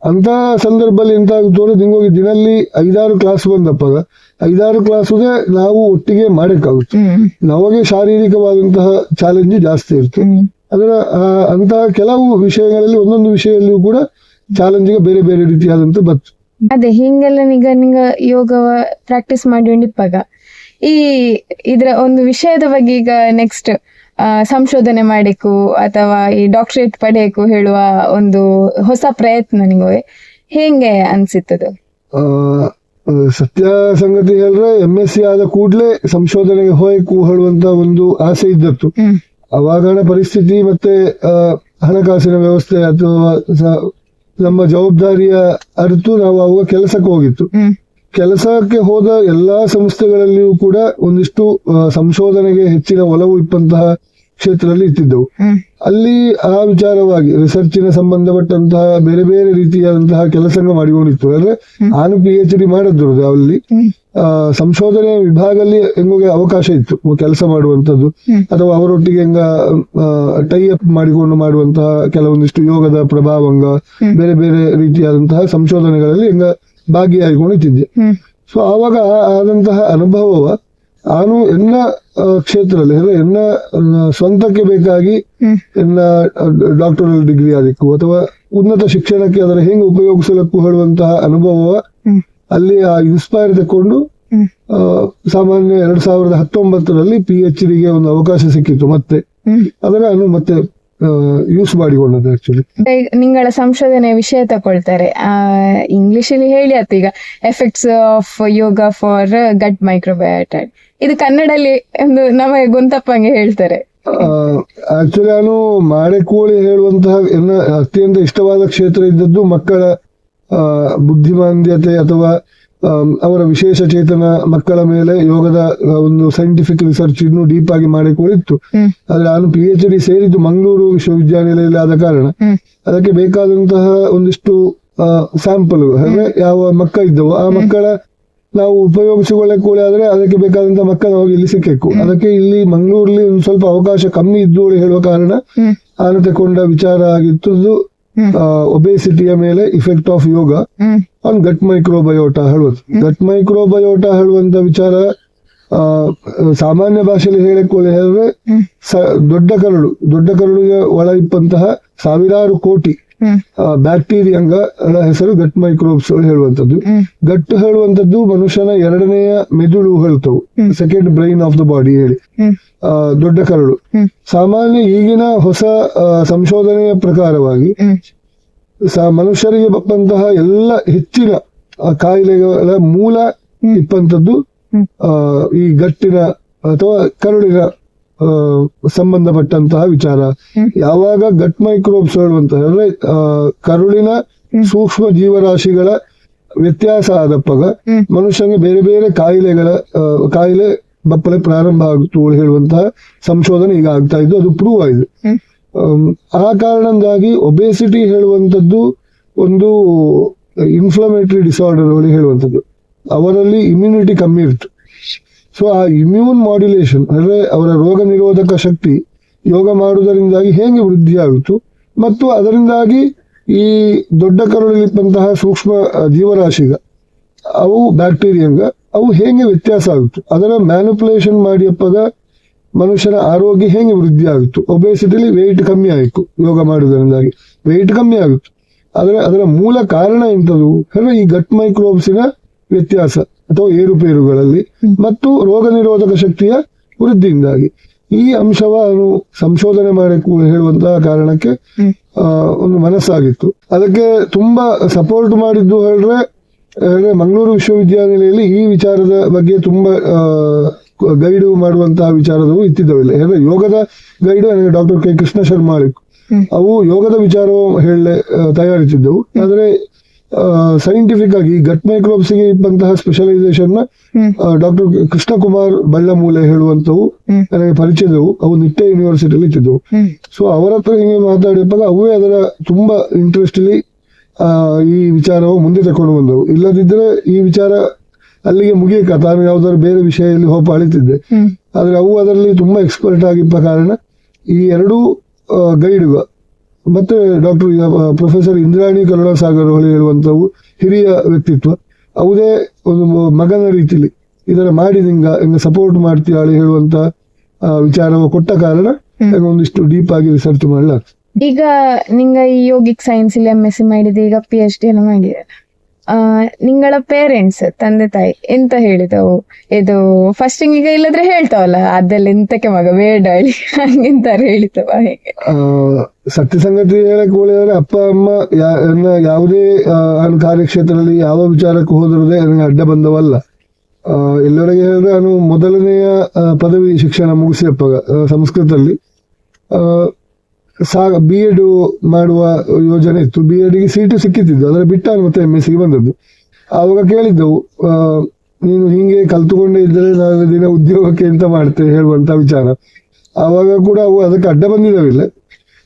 ಅಂತ ಸಂದರ್ಭದಲ್ಲಿ ಎಂತ ಆಗುತ್ತೋ ಅಂದ್ರೆ ನಿಂಗೋಗಿ ದಿನಲ್ಲಿ 5-6 ಕ್ಲಾಸ್ ಬಂದಪ್ಪಾಗ 5-6 ಕ್ಲಾಸುದೇ ನಾವು ಒಟ್ಟಿಗೆ ಮಾಡಕ್ಕಾಗುತ್ತೆ. ನಮಗೆ ಶಾರೀರಿಕವಾದಂತಹ ಚಾಲೆಂಜ್ ಜಾಸ್ತಿ ಇರ್ತದೆ. ಅದರ ಅಂತಹ ಕೆಲವು ವಿಷಯಗಳಲ್ಲಿ ಒಂದೊಂದು ವಿಷಯದಲ್ಲಿಯೂ ಕೂಡ ಚಾಲೆಂಜಿಗೆ ಬೇರೆ ಬೇರೆ ರೀತಿಯಾದಂತ ಬತ್ತು. ಅದೇ ಹಿಂಗೆಲ್ಲ ನಿಂಗ ಯೋಗ ಪ್ರಾಕ್ಟೀಸ್ ಮಾಡಿಕೊಂಡಿಪ್ಪಾಗ ಇದ್ರ ಒಂದು ವಿಷಯದ ಬಗ್ಗೆ ಈಗ ನೆಕ್ಸ್ಟ್ ಸಂಶೋಧನೆ ಮಾಡಿಕು ಅಥವಾ ಈ ಡಾಕ್ಟರೇಟ್ ಪಡೆಯಕು ಹೇಳುವ ಒಂದು ಹೊಸ ಪ್ರಯತ್ನ ನಿಮಗೆ ಹೇಗೆ ಅನ್ಸಿತ್ತದು? ಸತ್ಯ ಸಂಗತಿ ಹೇಳಿದ್ರೆ MSc ಆದ ಕೂಡಲೇ ಸಂಶೋಧನೆಗೆ ಹೋಯಕು ಹೇಳುವಂತ ಒಂದು ಆಸೆ ಇದ್ದತ್ತು. ಅವಾಗನ ಪರಿಸ್ಥಿತಿ ಮತ್ತೆ ಹಣಕಾಸಿನ ವ್ಯವಸ್ಥೆ ಅಥವಾ ನಮ್ಮ ಜವಾಬ್ದಾರಿಯ ಅರಿತು ನಾವು ಅವಾಗ ಕೆಲಸಕ್ಕೆ ಹೋಗಿತ್ತು. ಕೆಲಸಕ್ಕೆ ಹೋದ ಎಲ್ಲಾ ಸಂಸ್ಥೆಗಳಲ್ಲಿಯೂ ಕೂಡ ಒಂದಿಷ್ಟು ಸಂಶೋಧನೆಗೆ ಹೆಚ್ಚಿನ ಒಲವು ಇಪ್ಪಂತಹ ಕ್ಷೇತ್ರದಲ್ಲಿ ಇತ್ತಿದ್ದವು. ಅಲ್ಲಿ ಆ ವಿಚಾರವಾಗಿ ರಿಸರ್ಚಿನ ಸಂಬಂಧಪಟ್ಟಂತಹ ಬೇರೆ ಬೇರೆ ರೀತಿಯಾದಂತಹ ಕೆಲಸ ಮಾಡಿಕೊಂಡಿತ್ತು. ಅಂದ್ರೆ ನಾನು PhD ಮಾಡಿದ್ರು ಅಲ್ಲಿ ಸಂಶೋಧನೆ ವಿಭಾಗದಲ್ಲಿ ಹೆಂಗೋಗೆ ಅವಕಾಶ ಇತ್ತು ಕೆಲಸ ಮಾಡುವಂತದ್ದು, ಅಥವಾ ಅವರೊಟ್ಟಿಗೆ ಹೆಂಗ ಟೈ ಅಪ್ ಮಾಡಿಕೊಂಡು ಮಾಡುವಂತಹ ಕೆಲವೊಂದಿಷ್ಟು ಯೋಗದ ಪ್ರಭಾವಂಗ ಬೇರೆ ಬೇರೆ ರೀತಿಯಾದಂತಹ ಸಂಶೋಧನೆಗಳಲ್ಲಿ ಹೆಂಗ ಭಾಗಿಯಾಗಿಕೊಂಡಿದ್ದೆ. ಸೊ ಆವಾಗ ಆದಂತಹ ಅನುಭವವ ಆನು ಎನ್ನ ಕ್ಷೇತ್ರದಲ್ಲಿ ಅಂದ್ರೆ ಎನ್ನ ಸ್ವಂತಕ್ಕೆ ಬೇಕಾಗಿ ಎನ್ನ ಡಾಕ್ಟರಲ್ ಡಿಗ್ರಿ ಅದಕ್ಕೂ ಅಥವಾ ಉನ್ನತ ಶಿಕ್ಷಣಕ್ಕೆ ಅದರ ಹೆಂಗೆ ಉಪಯೋಗಿಸಲಕ್ಕೂ ಹೇಳುವಂತಹ ಅನುಭವ ಅಲ್ಲಿ ಆ ಇನ್ಸ್ಪೈರ್ ತಕೊಂಡು ಸಾಮಾನ್ಯ 2019ರಲ್ಲಿ PhD ಗೆ ಒಂದು ಅವಕಾಶ ಸಿಕ್ಕಿತ್ತು. ಮತ್ತೆ ಅದರ ಮತ್ತೆ ಯೂಸ್ ಮಾಡಿಕೊಂಡದ್ದು ಆಕ್ಚುಲಿ. ನಿಂಗಳ ಸಂಶೋಧನೆ ವಿಷಯ ತಗೊಳ್ತಾರೆ ಇಂಗ್ಲಿಷ್ ಅಲ್ಲಿ ಹೇಳಿ ಆಯ್ತು ಈಗ ಎಫೆಕ್ಟ್ಸ್ ಆಫ್ ಯೋಗ ಫಾರ್ ಗಟ್ ಮೈಕ್ರೋಬಯೋಟ. ಇದು ಕನ್ನಡಲ್ಲಿ ಒಂದು ನಮಗೆ ಗೊಂತಪ್ಪಂಗೆ ಹೇಳ್ತಾರೆ. ಆಕ್ಚುಲಿ ನಾನು ಮಾಡೆಕೋಳಿ ಹೇಳುವಂತಹ ಅತ್ಯಂತ ಇಷ್ಟವಾದ ಕ್ಷೇತ್ರ ಇದ್ದದ್ದು ಮಕ್ಕಳ ಬುದ್ಧಿಮಾಂದ್ಯತೆ ಅಥವಾ ಅವರ ವಿಶೇಷ ಚೇತನ ಮಕ್ಕಳ ಮೇಲೆ ಯೋಗದ ಒಂದು ಸೈಂಟಿಫಿಕ್ ರಿಸರ್ಚ್ ಇನ್ನೂ ಡೀಪ್ ಆಗಿ ಮಾಡಿಕೊಂಡಿತ್ತು. ಆದ್ರೆ ನಾನು PhD ಸೇರಿದ್ದು ಮಂಗಳೂರು ವಿಶ್ವವಿದ್ಯಾನಿಲಯದಲ್ಲಿ ಆದ ಕಾರಣ ಅದಕ್ಕೆ ಬೇಕಾದಂತಹ ಒಂದಿಷ್ಟು ಸ್ಯಾಂಪಲ್ ಅಂದ್ರೆ ಯಾವ ಮಕ್ಕ ಇದ್ದವು ಆ ಮಕ್ಕಳ ನಾವು ಉಪಯೋಗಿಸಿಕೊಳ್ಳಕ್ಕೆ ಆದ್ರೆ ಅದಕ್ಕೆ ಬೇಕಾದಂತಹ ಮಕ್ಕ ನಾವು ಇಲ್ಲಿ ಸಿಕ್ಕಬೇಕು. ಅದಕ್ಕೆ ಇಲ್ಲಿ ಮಂಗಳೂರಲ್ಲಿ ಒಂದು ಸ್ವಲ್ಪ ಅವಕಾಶ ಕಮ್ಮಿ ಇದ್ದು ಹೇಳುವ ಕಾರಣ ನಾನು ತಗೊಂಡ ವಿಚಾರ ಆಗಿತ್ತು ಒಬೇಸಿಟಿಯ ಮೇಲೆ ಇಫೆಕ್ಟ್ ಆಫ್ ಯೋಗ ಆನ್ ಗಟ್ ಮೈಕ್ರೋಬಯೋಟ ಹೇಳುವುದು. ಗಟ್ ಮೈಕ್ರೋಬಯೋಟ ಹೇಳುವಂತ ವಿಚಾರ ಸಾಮಾನ್ಯ ಭಾಷೆಯಲ್ಲಿ ಹೇಳಿದ್ರೆ ದೊಡ್ಡ ಕರಳುಗೆ ಒಳ ಇಪ್ಪಂತಹ ಸಾವಿರಾರು ಕೋಟಿ ಬ್ಯಾಕ್ಟೀರಿಯಾಂಗಳ ಹೆಸರು ಗಟ್ ಮೈಕ್ರೋಬ್ಸ್ ಹೇಳುವಂತದ್ದು. ಗಟ್ ಹೇಳುವಂತದ್ದು ಮನುಷ್ಯನ ಎರಡನೆಯ ಮೆದುಳು ಹೇಳ್ತವು, second brain of the body ಹೇಳಿ. ದೊಡ್ಡ ಕರಳು ಸಾಮಾನ್ಯ ಈಗಿನ ಹೊಸ ಸಂಶೋಧನೆಯ ಪ್ರಕಾರವಾಗಿ ಮನುಷ್ಯರಿಗೆ ಬಪ್ಪಂತಹ ಎಲ್ಲ ಹೆಚ್ಚಿನ ಕಾಯಿಲೆಗಳ ಮೂಲ ಇಪ್ಪಂತದ್ದು ಈ ಗಟ್ಟಿನ ಅಥವಾ ಕರುಳಿನ ಸಂಬಂಧಪಟ್ಟಂತಹ ವಿಚಾರ. ಯಾವಾಗ ಗಟ್ ಮೈಕ್ರೋಬ್ಸ್ ಹೇಳುವಂತಹ ಅಂದ್ರೆ ಕರುಳಿನ ಸೂಕ್ಷ್ಮ ಜೀವರಾಶಿಗಳ ವ್ಯತ್ಯಾಸ ಆದಪ್ಪಾಗ ಮನುಷ್ಯನಿಗೆ ಬೇರೆ ಬೇರೆ ಕಾಯಿಲೆ ಬಪ್ಪಲೆ ಪ್ರಾರಂಭ ಆಗುತ್ತು ಹೇಳುವಂತಹ ಸಂಶೋಧನೆ ಈಗ ಆಗ್ತಾ ಇದ್ದು, ಅದು ಪ್ರೂವ್ ಆಗಿದೆ. ಆ ಕಾರಣದಿಂದಾಗಿ ಒಬೇಸಿಟಿ ಹೇಳುವಂಥದ್ದು ಒಂದು ಇನ್ಫ್ಲಮೇಟರಿ ಡಿಸಾರ್ಡರ್ ಹೇಳುವಂಥದ್ದು. ಅವರಲ್ಲಿ ಇಮ್ಯುನಿಟಿ ಕಮ್ಮಿ ಇತ್ತು. ಸೊ ಆ ಇಮ್ಯೂನ್ ಮಾಡ್ಯುಲೇಷನ್ ಅಂದ್ರೆ ಅವರ ರೋಗ ನಿರೋಧಕ ಶಕ್ತಿ ಯೋಗ ಮಾಡುವುದರಿಂದಾಗಿ ಹೇಗೆ ವೃದ್ಧಿ ಆಗುತ್ತು ಮತ್ತು ಅದರಿಂದಾಗಿ ಈ ದೊಡ್ಡ ಕರುಳಲ್ಲಿಪ್ಪಂತಹ ಸೂಕ್ಷ್ಮ ಜೀವರಾಶಿಗ ಅವು ಬ್ಯಾಕ್ಟೀರಿಯಾಂಗ ಅವು ಹೇಗೆ ವ್ಯತ್ಯಾಸ ಆಗುತ್ತು, ಅದರ ಮ್ಯಾನಿಪುಲೇಷನ್ ಮಾಡಿಯಪ್ಪಾಗ ಮನುಷ್ಯನ ಆರೋಗ್ಯ ಹೇಗೆ ವೃದ್ಧಿ ಆಗುತ್ತು. ಒಬೇಸಿಟಿಲಿ ವೆಯ್ಟ್ ಕಮ್ಮಿ ಆಯಿತು ಯೋಗ ಮಾಡುವುದರಿಂದಾಗಿ, ವೆಯ್ಟ್ ಕಮ್ಮಿ ಆಗುತ್ತು. ಅದರ ಮೂಲ ಕಾರಣ ಎಂಥದ್ದು ಅಂದ್ರೆ ಈ ಗಟ್ ಮೈಕ್ರೋಬ್ಸಿನ ವ್ಯತ್ಯಾಸ ಅಥವಾ ಏರುಪೇರುಗಳಲ್ಲಿ ಮತ್ತು ರೋಗ ನಿರೋಧಕ ಶಕ್ತಿಯ ವೃದ್ಧಿಯಿಂದಾಗಿ. ಈ ಅಂಶವನ್ನು ಸಂಶೋಧನೆ ಮಾಡಬೇಕು ಹೇಳುವಂತಹ ಕಾರಣಕ್ಕೆ ಒಂದು ಮನಸ್ಸಾಗಿತ್ತು. ಅದಕ್ಕೆ ತುಂಬಾ ಸಪೋರ್ಟ್ ಮಾಡಿದ್ದು ಹೇಳಿದ್ರೆ ಮಂಗಳೂರು ವಿಶ್ವವಿದ್ಯಾನಿಲಯದಲ್ಲಿ ಈ ವಿಚಾರದ ಬಗ್ಗೆ ತುಂಬಾ ಗೈಡು ಮಾಡುವಂತಹ ವಿಚಾರದವು ಇತ್ತಿದ್ದವಿಲ್ಲ. ಯಾಕಂದ್ರೆ ಯೋಗದ ಗೈಡು ನನಗೆ ಡಾಕ್ಟರ್ ಕೆ ಕೃಷ್ಣ ಶರ್ಮಾ ಅವು ಯೋಗದ ವಿಚಾರವು ಹೇಳಲೆ ತಯಾರಿಸಿದ್ದವು. ಆದ್ರೆ ಸೈಂಟಿಫಿಕ್ ಆಗಿ ಗಟ್ ಮೈಕ್ರೋಬ್ಸ್ ಗೆ ಇದ್ದಂತಹ ಸ್ಪೆಷಲೈಸೇಷನ್ ಡಾಕ್ಟರ್ ಕೃಷ್ಣ ಕುಮಾರ್ ಬಳ್ಳಮೂಲೆ ಹೇಳುವಂತವು ನನಗೆ ಪರಿಚಯದವು. ಅವು ನಿಟ್ಟೆ ಯೂನಿವರ್ಸಿಟಿಯಲ್ಲಿ ಇತ್ತಿದ್ದವು. ಸೊ ಅವರ ಹತ್ರ ಹಿಂಗೆ ಮಾತಾಡಿದಾಗ ಅವೇ ಅದರ ತುಂಬಾ ಇಂಟ್ರೆಸ್ಟ್ ಇಲ್ಲಿ ಈ ವಿಚಾರವು ಮುಂದೆ ತಕೊಂಡು ಬಂದವು. ಇಲ್ಲದಿದ್ರೆ ಈ ವಿಚಾರ ಅಲ್ಲಿಗೆ ಮುಗಿಯಕ ತಾನು ಯಾವ್ದಾದ್ರು ಬೇರೆ ವಿಷಯದಲ್ಲಿ ಹೋಪ ಅಳಿತಿದ್ದೆ. ಆದ್ರೆ ಅವು ಅದರಲ್ಲಿ ತುಂಬಾ ಎಕ್ಸ್ಪರ್ಟ್ ಆಗಿದ್ದ ಕಾರಣ ಈ ಎರಡೂ ಗೈಡುಗ ಮತ್ತೆ ಡಾಕ್ಟರ್ ಪ್ರೊಫೆಸರ್ ಇಂದ್ರಾಣಿ ಕರುಣಾಸಾಗರ್ ಹೊಳಿ ಹೇಳುವಂತವು ಹಿರಿಯ ವ್ಯಕ್ತಿತ್ವ, ಅವುದೇ ಒಂದು ಮಗನ ರೀತಿಲಿ ಇದರ ಮಾಡಿ ಹಿಂಗ ಸಪೋರ್ಟ್ ಮಾಡ್ತೀಯಾಳಿ ಹೇಳುವಂತ ವಿಚಾರವ ಕೊಟ್ಟ ಕಾರಣ ಒಂದಿಷ್ಟು ಡೀಪ್ ಆಗಿ ರಿಸರ್ಚ್ ಮಾಡ್ಲಾಗ್ತದೆ. ಈಗ ನಿಂಗ ಈ ಯೋಗಿಕ್ ಸೈನ್ಸ್ ಇಲ್ಲಿ MSc ಮಾಡಿದೆ, ಈಗ PhD ಎಲ್ಲ ಮಾಡಿದೆ. ನಿಂಗಳ ಪೇರೆಂಟ್ಸ್ ತಂದೆ ತಾಯಿ ಎಂತ ಹೇಳಿದವು? ಇದು ಫಸ್ಟಿಂಗ್ ಈಗ ಇಲ್ಲದ್ರೆ ಹೇಳ್ತಾವಲ್ಲ ಅದೆಲ್ಲ ಎಂತಕ್ಕೆ ಮಗ ಬೇಡ ಹೇಳಿ ಹಂಗೆಂತಾರು ಹೇಳಿತವ ಹೇಗೆ? ಸತ್ಯ ಸಂಗತಿ ಹೇಳಕ್ ಹೋಳಿದ್ರೆ ಅಪ್ಪ ಅಮ್ಮ ಯಾವುದೇ ಕಾರ್ಯಕ್ಷೇತ್ರದಲ್ಲಿ ಯಾವ ವಿಚಾರಕ್ಕೆ ಹೋದ್ರದೇ ನನಗೆ ಅಡ್ಡ ಬಂದವಲ್ಲ. ಎಲ್ಲರಿಗೆ ಹೇಳಿದ್ರೆ ನಾನು ಮೊದಲನೆಯ ಪದವಿ ಶಿಕ್ಷಣ ಮುಗಿಸಿಯಪ್ಪಾಗ ಸಂಸ್ಕೃತದಲ್ಲಿ B.Ed ಮಾಡುವ ಯೋಜನೆ ಇತ್ತು. B.Ed ಗೆ ಸೀಟು ಸಿಕ್ಕಿದ್ದು, ಅದರ ಬಿಟ್ಟ ಮತ್ತೆ MSc ಗೆ ಬಂದದ್ದು. ಆವಾಗ ಕೇಳಿದ್ದೆವು, ನೀನು ಹಿಂಗೆ ಕಲ್ತುಕೊಂಡೇ ಇದ್ದರೆ ನಾವು ದಿನ ಉದ್ಯೋಗಕ್ಕೆ ಎಂತ ಮಾಡ್ತೇವೆ ಹೇಳುವಂತ ವಿಚಾರ. ಆವಾಗ ಕೂಡ ಅವು ಅದಕ್ಕೆ ಅಡ್ಡ ಬಂದಿದ್ದಾವಿಲ್ಲ.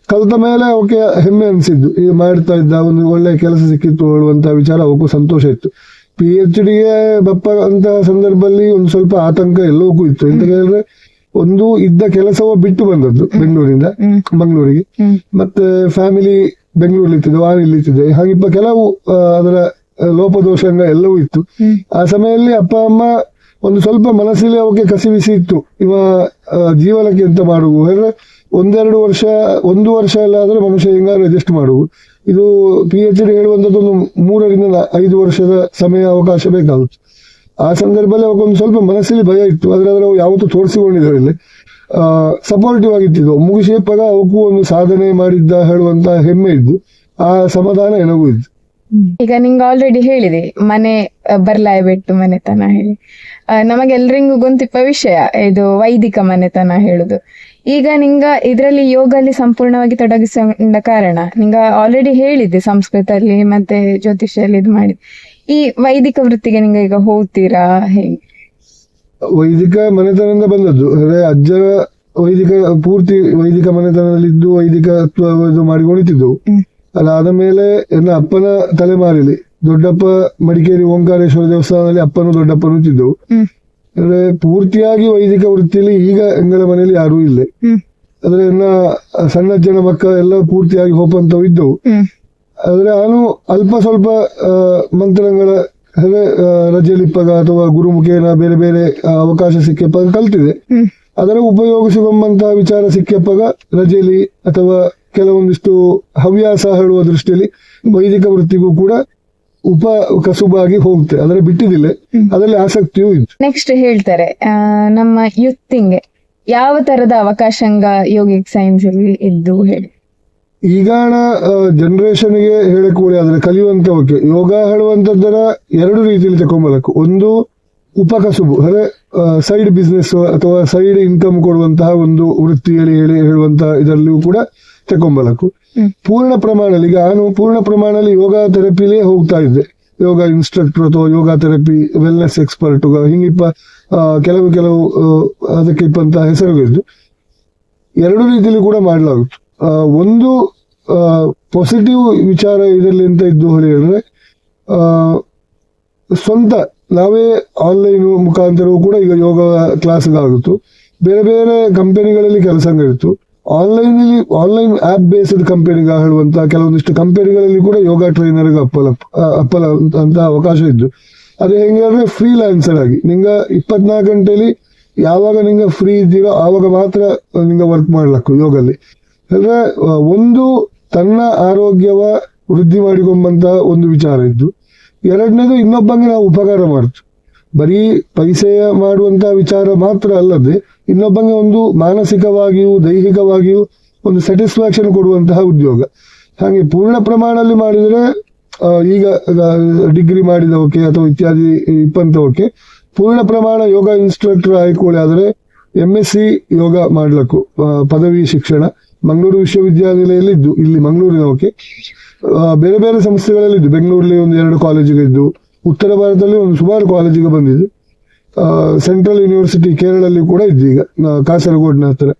ಕಲಿತ ಮೇಲೆ ಅವಕ್ಕೆ ಹೆಮ್ಮೆ ಅನಿಸಿದ್ದು, ಈಗ ಮಾಡ್ತಾ ಇದ್ದ ಒಂದು ಒಳ್ಳೆ ಕೆಲಸ ಸಿಕ್ಕಿತ್ತು ಹೇಳುವಂತ ವಿಚಾರ ಅವಕ್ಕೂ ಸಂತೋಷ ಇತ್ತು. PhD ಗೆ ಬಪ್ಪ ಅಂತ ಸಂದರ್ಭದಲ್ಲಿ ಒಂದು ಸ್ವಲ್ಪ ಆತಂಕ ಎಲ್ಲವಕ್ಕೂ ಇತ್ತು. ಎಂತ ಹೇಳಿದ್ರೆ ಒಂದು ಇದ್ದ ಕೆಲಸವ ಬಿಟ್ಟು ಬಂದದ್ದು ಬೆಂಗಳೂರಿಂದ ಮಂಗಳೂರಿಗೆ, ಮತ್ತೆ ಫ್ಯಾಮಿಲಿ ಬೆಂಗಳೂರಲ್ಲಿ ಇತ್ತಿದ್ದು, ಇಲ್ಲಿ ಇತ್ತಿದ್ದೆ. ಹಾಗಿಪ್ಪ ಕೆಲವು ಅದರ ಲೋಪದೋಷ ಎಲ್ಲವೂ ಇತ್ತು. ಆ ಸಮಯದಲ್ಲಿ ಅಪ್ಪ ಅಮ್ಮ ಒಂದು ಸ್ವಲ್ಪ ಮನಸ್ಸಲ್ಲಿ ಅವಕ್ಕೆ ಕಸಿವಿಸಿ ಇತ್ತು, ಇವ ಜೀವನಕ್ಕೆ ಎಂತ ಮಾಡುವು ಅಂದ್ರೆ ಒಂದು ವರ್ಷ ಎಲ್ಲ ಆದ್ರೆ ಮನುಷ್ಯ ಹೆಂಗಾದ್ರೂ ಅಡ್ಜಸ್ಟ್ ಮಾಡುವು. ಇದು PhD ಹೇಳುವಂಥದ್ದು ಒಂದು 3 ರಿಂದ 5 ವರ್ಷದ ಸಮಯ ಅವಕಾಶ ಬೇಕಾಗುತ್ತೆ. ಆ ಸಂದರ್ಭದಲ್ಲಿ ಅವಕ್ಕೊಂದು ಸ್ವಲ್ಪ ಮನಸ್ಸಲ್ಲಿ ಭಯ ಇತ್ತು, ಆದ್ರೆ ಅವು ಯಾವತ್ತೂ ತೋರಿಸಿಕೊಂಡಿದ್ದಾರೆ, ಸಪೋರ್ಟಿವ್ ಆಗಿತ್ತು. ಮುಗಿಸಿಯಪ್ಪಾಗ ಅವಕ್ಕೂ ಒಂದು ಸಾಧನೆ ಮಾಡಿದ್ದ ಹೇಳುವಂತ ಹೆಮ್ಮೆ ಇದ್ದು, ಆ ಸಮಾಧಾನ ನನಗೂ ಇದ್ದು. ಈಗ ನಿಂಗೆ ಆಲ್ರೆಡಿ ಹೇಳಿದೆ ಮನೆ ಬರ್ಲಾಯ ಬಿಟ್ಟು ಮನೆತನ ಹೇಳಿ, ನಮಗೆಲ್ರಿಗೂ ಗೊಂತಿಪ್ಪ ವಿಷಯ ಇದು ವೈದಿಕ ಮನೆತನ ಹೇಳುದು. ಈಗ ನಿಂಗ ಇದರಲ್ಲಿ ಯೋಗಲ್ಲಿ ಸಂಪೂರ್ಣವಾಗಿ ತೊಡಗಿಸಿಕೊಂಡ ಕಾರಣ ನಿಂಗ ಆಲ್ರೆಡಿ ಹೇಳಿದ್ದೆ ಸಂಸ್ಕೃತಲ್ಲಿ ಮತ್ತೆ ಜ್ಯೋತಿಷಲ್ಲಿ ಇದು ಮಾಡಿ, ಈ ವೈದಿಕ ವೃತ್ತಿಗೆ ನಿಂಗ ಈಗ ಹೋಗ್ತೀರಾ ಹೇಗೆ? ವೈದಿಕ ಮನೆತನದಿಂದ ಬಂದದ್ದು, ಅಂದ್ರೆ ಅಜ್ಜರ ಪೂರ್ತಿ ವೈದಿಕ ಮನೆತನದಲ್ಲಿದ್ದು ವೈದಿಕತ್ವ ಇದು ಮಾಡಿಕೊಂಡಿದ್ದೆವು. ಅದಾದ ಮೇಲೆ ನನ್ನ ಅಪ್ಪನ ತಲೆಮಾರಿಲಿ ದೊಡ್ಡಪ್ಪ ಮಡಿಕೇರಿ ಓಂಕಾರೇಶ್ವರ ದೇವಸ್ಥಾನದಲ್ಲಿ ಅಪ್ಪನು ದೊಡ್ಡಪ್ಪನು ಇದ್ದವು. ಅಂದ್ರೆ ಪೂರ್ತಿಯಾಗಿ ವೈದಿಕ ವೃತ್ತಿಯಲ್ಲಿ ಈಗ ಎಂಗಳ ಮನೆಯಲ್ಲಿ ಯಾರೂ ಇಲ್ಲ. ಅಂದ್ರೆ ನನ್ನ ಸಣ್ಣಜ್ಜನ ಮಕ್ಕಳ ಎಲ್ಲ ಪೂರ್ತಿಯಾಗಿ ಹೋಪಂತವು ಇದ್ದವು. ಆದ್ರೆ ನಾನು ಅಲ್ಪ ಸ್ವಲ್ಪ ಮಂತ್ರಗಳ ರಜೆಲಿಪ್ಪಗ ಅಥವಾ ಗುರುಮುಖೇನ ಬೇರೆ ಬೇರೆ ಅವಕಾಶ ಸಿಕ್ಕಪ್ಪಾಗ ಕಲ್ತಿದೆ. ಅದರ ಉಪಯೋಗಿಸಿಕೊಂಬಂತಹ ವಿಚಾರ ಸಿಕ್ಕಪ್ಪಾಗ ರಜೆಲಿ ಅಥವಾ ಕೆಲವೊಂದಿಷ್ಟು ಹವ್ಯಾಸ ಹೇಳುವ ದೃಷ್ಟಿಯಲ್ಲಿ ವೈದಿಕ ವೃತ್ತಿಗೂ ಕೂಡ ಕಸುಬಾಗಿ ಹೋಗುತ್ತೆ, ಅದರ ಬಿಟ್ಟಿದ್ದಿಲ್ಲ, ಅದರಲ್ಲಿ ಆಸಕ್ತಿಯೂ ಇತ್ತು. ನೆಕ್ಸ್ಟ್ ಹೇಳ್ತಾರೆ ನಮ್ಮ ಯುತ್ತಿಂಗೆ ಯಾವ ತರದ ಅವಕಾಶಂಗ ಯೋಗಿಕ್ ಸೈನ್ಸ್ ಇದ್ದು ಹೇಳಿ. ಈಗಾಣ ಜನರೇಷನ್ಗೆ ಹೇಳಕ್ಕೆ ಆದ್ರೆ ಕಲಿಯುವಂತವಕ್ಕೆ ಯೋಗ ಹೇಳುವಂತದ್ದರ 2 ರೀತಿಯಲ್ಲಿ ತಕೊಂಬಲಕು. ಒಂದು ಉಪಕಸುಬು ಅಂದ್ರೆ ಸೈಡ್ ಬಿಸ್ನೆಸ್ ಅಥವಾ ಸೈಡ್ ಇನ್ಕಮ್ ಕೊಡುವಂತಹ ಒಂದು ವೃತ್ತಿ ಹೇಳುವಂತಹ ಇದರಲ್ಲಿಯೂ ಕೂಡ ತಕೊಂಬಲಕು. ಪೂರ್ಣ ಪ್ರಮಾಣದಲ್ಲಿ ಈಗ ನಾನು ಪೂರ್ಣ ಪ್ರಮಾಣದಲ್ಲಿ ಯೋಗ ಥೆರಪಿಲೇ ಹೋಗ್ತಾ ಇದ್ದೆ, ಯೋಗ ಇನ್ಸ್ಟ್ರಕ್ಟರ್ ಅಥವಾ ಯೋಗ ಥೆರಪಿ ವೆಲ್ನೆಸ್ ಎಕ್ಸ್ಪರ್ಟ್ ಹಿಂಗಿಪ್ಪ ಕೆಲವು ಅದಕ್ಕೆ ಇಪ್ಪಂತ ಹೆಸರುಗಳಿದ್ದು 2 ರೀತಿಯಲ್ಲಿ ಕೂಡ ಮಾಡಲಾಗುತ್ತೆ. ಒಂದು ಪಾಸಿಟಿವ್ ವಿಚಾರ ಇದರಲ್ಲಿ ಅಂತ ಇದ್ದು ಹೇಳಿದ್ರೆ ಸ್ವಂತ ನಾವೇ ಆನ್ಲೈನ್ ಮುಖಾಂತರವೂ ಕೂಡ ಈಗ ಯೋಗ ಕ್ಲಾಸ್ಗಾಗುತ್ತು. ಬೇರೆ ಬೇರೆ ಕಂಪನಿಗಳಲ್ಲಿ ಕೆಲಸ ಇತ್ತು. ಆನ್ಲೈನ್ ಆಪ್ ಬೇಸ್ಡ್ ಕಂಪನಿಗ ಹೇಳುವಂತ ಕೆಲವೊಂದಿಷ್ಟು ಕಂಪನಿಗಳಲ್ಲಿ ಕೂಡ ಯೋಗ ಟ್ರೈನರ್ಗೆ ಅಪ್ಪಲ ಅಂತ ಅವಕಾಶ ಇದ್ದು. ಅದು ಹೆಂಗೆ ಅಂದ್ರೆ ಫ್ರೀಲಾನ್ಸರ್ ಆಗಿ ನಿಂಗ 24 ಗಂಟೆಲಿ ಯಾವಾಗ ನಿಂಗ ಫ್ರೀ ಇದ್ದೀರೋ ಆವಾಗ ಮಾತ್ರ ನಿಂಗ ವರ್ಕ್ ಮಾಡ್ಲಕ್ಕು ಯೋಗಲ್ಲಿ. ಅಂದ್ರೆ ಒಂದು ತನ್ನ ಆರೋಗ್ಯವ ವೃದ್ಧಿ ಮಾಡಿಕೊಂಬಂತ ಒಂದು ವಿಚಾರ ಇದ್ದು, 2ನೇದು ಇನ್ನೊಬ್ಬಂಗೆ ನಾವು ಉಪಕಾರ ಮಾಡ್ತು. ಬರೀ ಪೈಸೆಯ ಮಾಡುವಂತ ವಿಚಾರ ಮಾತ್ರ ಅಲ್ಲದೆ ಇನ್ನೊಬ್ಬಂಗೆ ಒಂದು ಮಾನಸಿಕವಾಗಿಯೂ ದೈಹಿಕವಾಗಿಯೂ ಒಂದು ಸ್ಯಾಟಿಸ್ಫ್ಯಾಕ್ಷನ್ ಕೊಡುವಂತಹ ಉದ್ಯೋಗ. ಹಾಗೆ ಪೂರ್ಣ ಪ್ರಮಾಣದಲ್ಲಿ ಮಾಡಿದರೆ ಈಗ ಡಿಗ್ರಿ ಮಾಡಿದವಕ್ಕೆ ಅಥವಾ ಇತ್ಯಾದಿ ಇಪ್ಪಂತವಕ್ಕೆ ಪೂರ್ಣ ಪ್ರಮಾಣ ಯೋಗ ಇನ್ಸ್ಟ್ರಕ್ಟರ್ ಆಯ್ಕೊಳ್ಳಿ ಆದರೆ MSc ಯೋಗ ಮಾಡ್ಲಕ್ಕು ಪದವಿ ಶಿಕ್ಷಣ ಮಂಗಳೂರು ವಿಶ್ವವಿದ್ಯಾನಿಲಯದಲ್ಲಿ ಇದ್ದು, ಇಲ್ಲಿ ಮಂಗಳೂರಿನವಕ್ಕೆ ಬೇರೆ ಬೇರೆ ಸಂಸ್ಥೆಗಳಲ್ಲಿ ಇದ್ದು, ಬೆಂಗಳೂರಲ್ಲಿ 1-2 ಕಾಲೇಜಿಗೆ ಇದ್ದು, ಉತ್ತರ ಭಾರತದಲ್ಲಿ ಒಂದು ಸುಮಾರು ಕಾಲೇಜಿಗೆ ಬಂದಿದ್ದು, ಸೆಂಟ್ರಲ್ ಯೂನಿವರ್ಸಿಟಿ ಕೇರಳಲ್ಲಿ ಕೂಡ ಇದ್ದು, ಈಗ ಕಾಸರಗೋಡ್ನ ಹತ್ರ